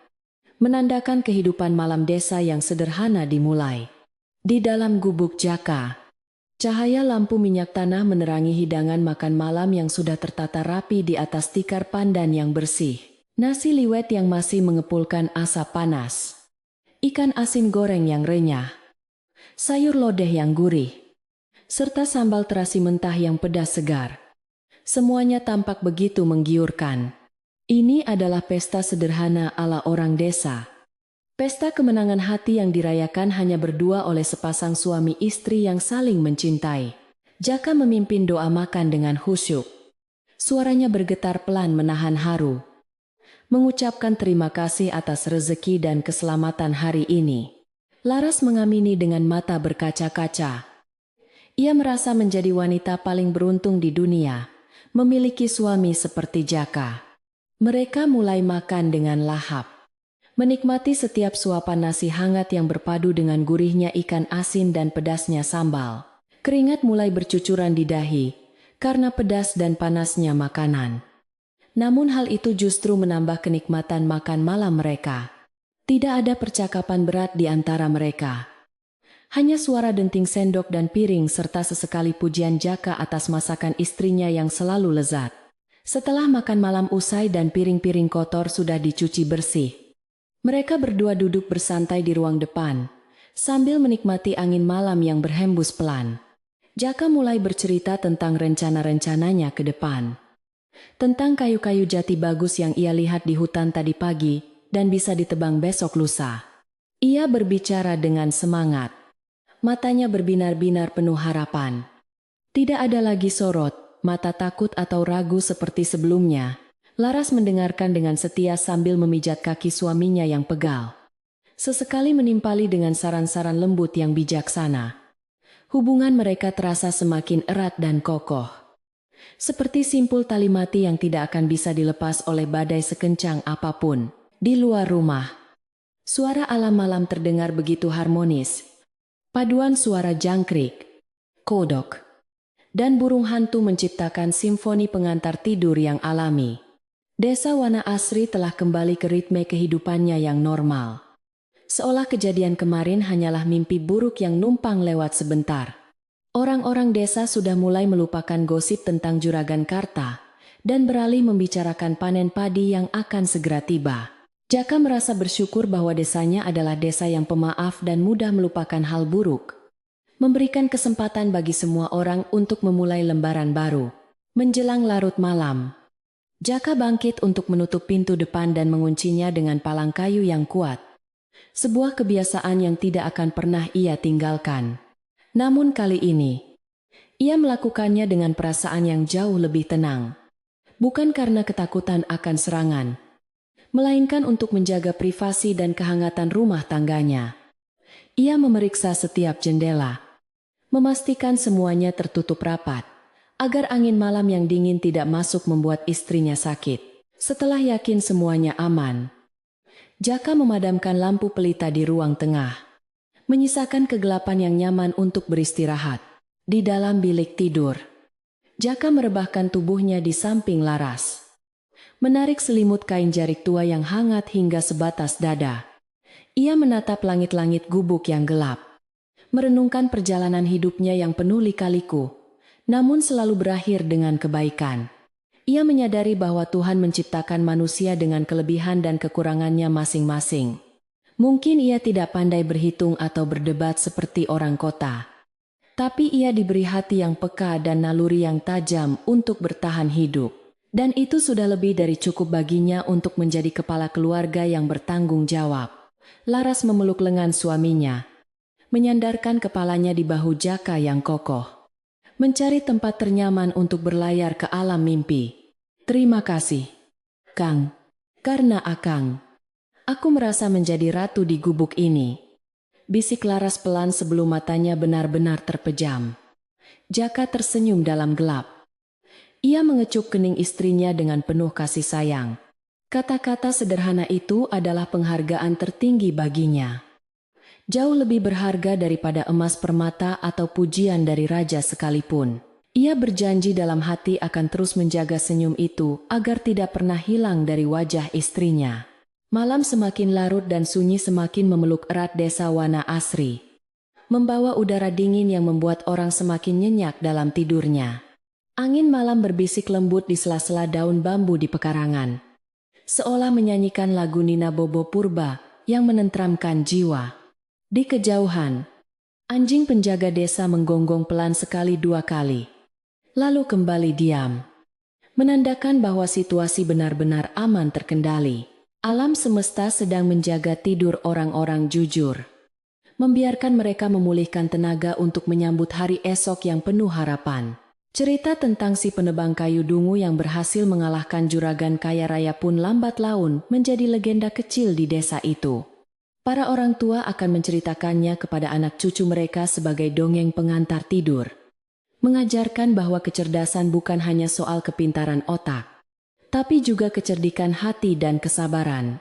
menandakan kehidupan malam desa yang sederhana dimulai. Di dalam gubuk Jaka, cahaya lampu minyak tanah menerangi hidangan makan malam yang sudah tertata rapi di atas tikar pandan yang bersih. Nasi liwet yang masih mengepulkan asap panas, ikan asin goreng yang renyah, sayur lodeh yang gurih, serta sambal terasi mentah yang pedas segar. Semuanya tampak begitu menggiurkan. Ini adalah pesta sederhana ala orang desa. Pesta kemenangan hati yang dirayakan hanya berdua oleh sepasang suami istri yang saling mencintai. Jaka memimpin doa makan dengan khusyuk. Suaranya bergetar pelan menahan haru, mengucapkan terima kasih atas rezeki dan keselamatan hari ini. Laras mengamini dengan mata berkaca-kaca. Ia merasa menjadi wanita paling beruntung di dunia, memiliki suami seperti Jaka. Mereka mulai makan dengan lahap, menikmati setiap suapan nasi hangat yang berpadu dengan gurihnya ikan asin dan pedasnya sambal. Keringat mulai bercucuran di dahi, karena pedas dan panasnya makanan. Namun hal itu justru menambah kenikmatan makan malam mereka. Tidak ada percakapan berat di antara mereka. Hanya suara denting sendok dan piring serta sesekali pujian Jaka atas masakan istrinya yang selalu lezat. Setelah makan malam usai dan piring-piring kotor sudah dicuci bersih, mereka berdua duduk bersantai di ruang depan, sambil menikmati angin malam yang berhembus pelan. Jaka mulai bercerita tentang rencana-rencananya ke depan. Tentang kayu-kayu jati bagus yang ia lihat di hutan tadi pagi dan bisa ditebang besok lusa. Ia berbicara dengan semangat. Matanya berbinar-binar penuh harapan. Tidak ada lagi sorot, mata takut atau ragu seperti sebelumnya. Laras mendengarkan dengan setia sambil memijat kaki suaminya yang pegal. Sesekali menimpali dengan saran-saran lembut yang bijaksana. Hubungan mereka terasa semakin erat dan kokoh. Seperti simpul tali mati yang tidak akan bisa dilepas oleh badai sekencang apapun. Di luar rumah, suara alam malam terdengar begitu harmonis. Paduan suara jangkrik, kodok, dan burung hantu menciptakan simfoni pengantar tidur yang alami. Desa Wana Asri telah kembali ke ritme kehidupannya yang normal. Seolah kejadian kemarin hanyalah mimpi buruk yang numpang lewat sebentar. Orang-orang desa sudah mulai melupakan gosip tentang Juragan Karta dan beralih membicarakan panen padi yang akan segera tiba. Jaka merasa bersyukur bahwa desanya adalah desa yang pemaaf dan mudah melupakan hal buruk, memberikan kesempatan bagi semua orang untuk memulai lembaran baru. Menjelang larut malam, Jaka bangkit untuk menutup pintu depan dan menguncinya dengan palang kayu yang kuat. Sebuah kebiasaan yang tidak akan pernah ia tinggalkan. Namun kali ini, ia melakukannya dengan perasaan yang jauh lebih tenang. Bukan karena ketakutan akan serangan, melainkan untuk menjaga privasi dan kehangatan rumah tangganya. Ia memeriksa setiap jendela, memastikan semuanya tertutup rapat, agar angin malam yang dingin tidak masuk membuat istrinya sakit. Setelah yakin semuanya aman, Jaka memadamkan lampu pelita di ruang tengah, menyisakan kegelapan yang nyaman untuk beristirahat. Di dalam bilik tidur, Jaka merebahkan tubuhnya di samping Laras, menarik selimut kain jarik tua yang hangat hingga sebatas dada. Ia menatap langit-langit gubuk yang gelap, merenungkan perjalanan hidupnya yang penuh lika-liku, namun selalu berakhir dengan kebaikan. Ia menyadari bahwa Tuhan menciptakan manusia dengan kelebihan dan kekurangannya masing-masing. Mungkin ia tidak pandai berhitung atau berdebat seperti orang kota, tapi ia diberi hati yang peka dan naluri yang tajam untuk bertahan hidup. Dan itu sudah lebih dari cukup baginya untuk menjadi kepala keluarga yang bertanggung jawab. Laras memeluk lengan suaminya, menyandarkan kepalanya di bahu Jaka yang kokoh, mencari tempat ternyaman untuk berlayar ke alam mimpi. Terima kasih, Kang, karena Akang Aku merasa menjadi ratu di gubuk ini. Bisik Laras pelan sebelum matanya benar-benar terpejam. Jaka tersenyum dalam gelap. Ia mengecup kening istrinya dengan penuh kasih sayang. Kata-kata sederhana itu adalah penghargaan tertinggi baginya. Jauh lebih berharga daripada emas permata atau pujian dari raja sekalipun. Ia berjanji dalam hati akan terus menjaga senyum itu agar tidak pernah hilang dari wajah istrinya. Malam semakin larut dan sunyi semakin memeluk erat desa Wana Asri, membawa udara dingin yang membuat orang semakin nyenyak dalam tidurnya. Angin malam berbisik lembut di sela-sela daun bambu di pekarangan, seolah menyanyikan lagu Nina Bobo Purba yang menenteramkan jiwa. Di kejauhan, anjing penjaga desa menggonggong pelan sekali dua kali, lalu kembali diam, menandakan bahwa situasi benar-benar aman terkendali. Alam semesta sedang menjaga tidur orang-orang jujur, membiarkan mereka memulihkan tenaga untuk menyambut hari esok yang penuh harapan. Cerita tentang si penebang kayu dungu yang berhasil mengalahkan juragan kaya raya pun lambat laun menjadi legenda kecil di desa itu. Para orang tua akan menceritakannya kepada anak cucu mereka sebagai dongeng pengantar tidur, mengajarkan bahwa kecerdasan bukan hanya soal kepintaran otak, tapi juga kecerdikan hati dan kesabaran.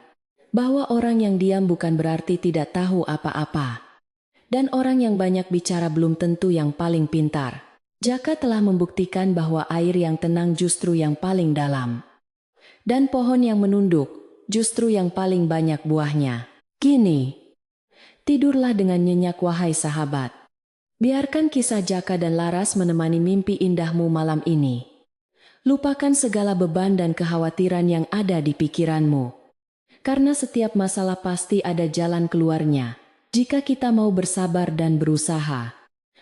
Bahwa orang yang diam bukan berarti tidak tahu apa-apa. Dan orang yang banyak bicara belum tentu yang paling pintar. Jaka telah membuktikan bahwa air yang tenang justru yang paling dalam. Dan pohon yang menunduk justru yang paling banyak buahnya. Kini, tidurlah dengan nyenyak wahai sahabat. Biarkan kisah Jaka dan Laras menemani mimpi indahmu malam ini. Lupakan segala beban dan kekhawatiran yang ada di pikiranmu. Karena setiap masalah pasti ada jalan keluarnya, jika kita mau bersabar dan berusaha.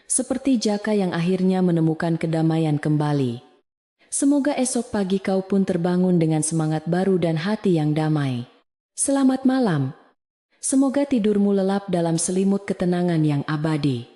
Seperti Jaka yang akhirnya menemukan kedamaian kembali. Semoga esok pagi kau pun terbangun dengan semangat baru dan hati yang damai. Selamat malam. Semoga tidurmu lelap dalam selimut ketenangan yang abadi.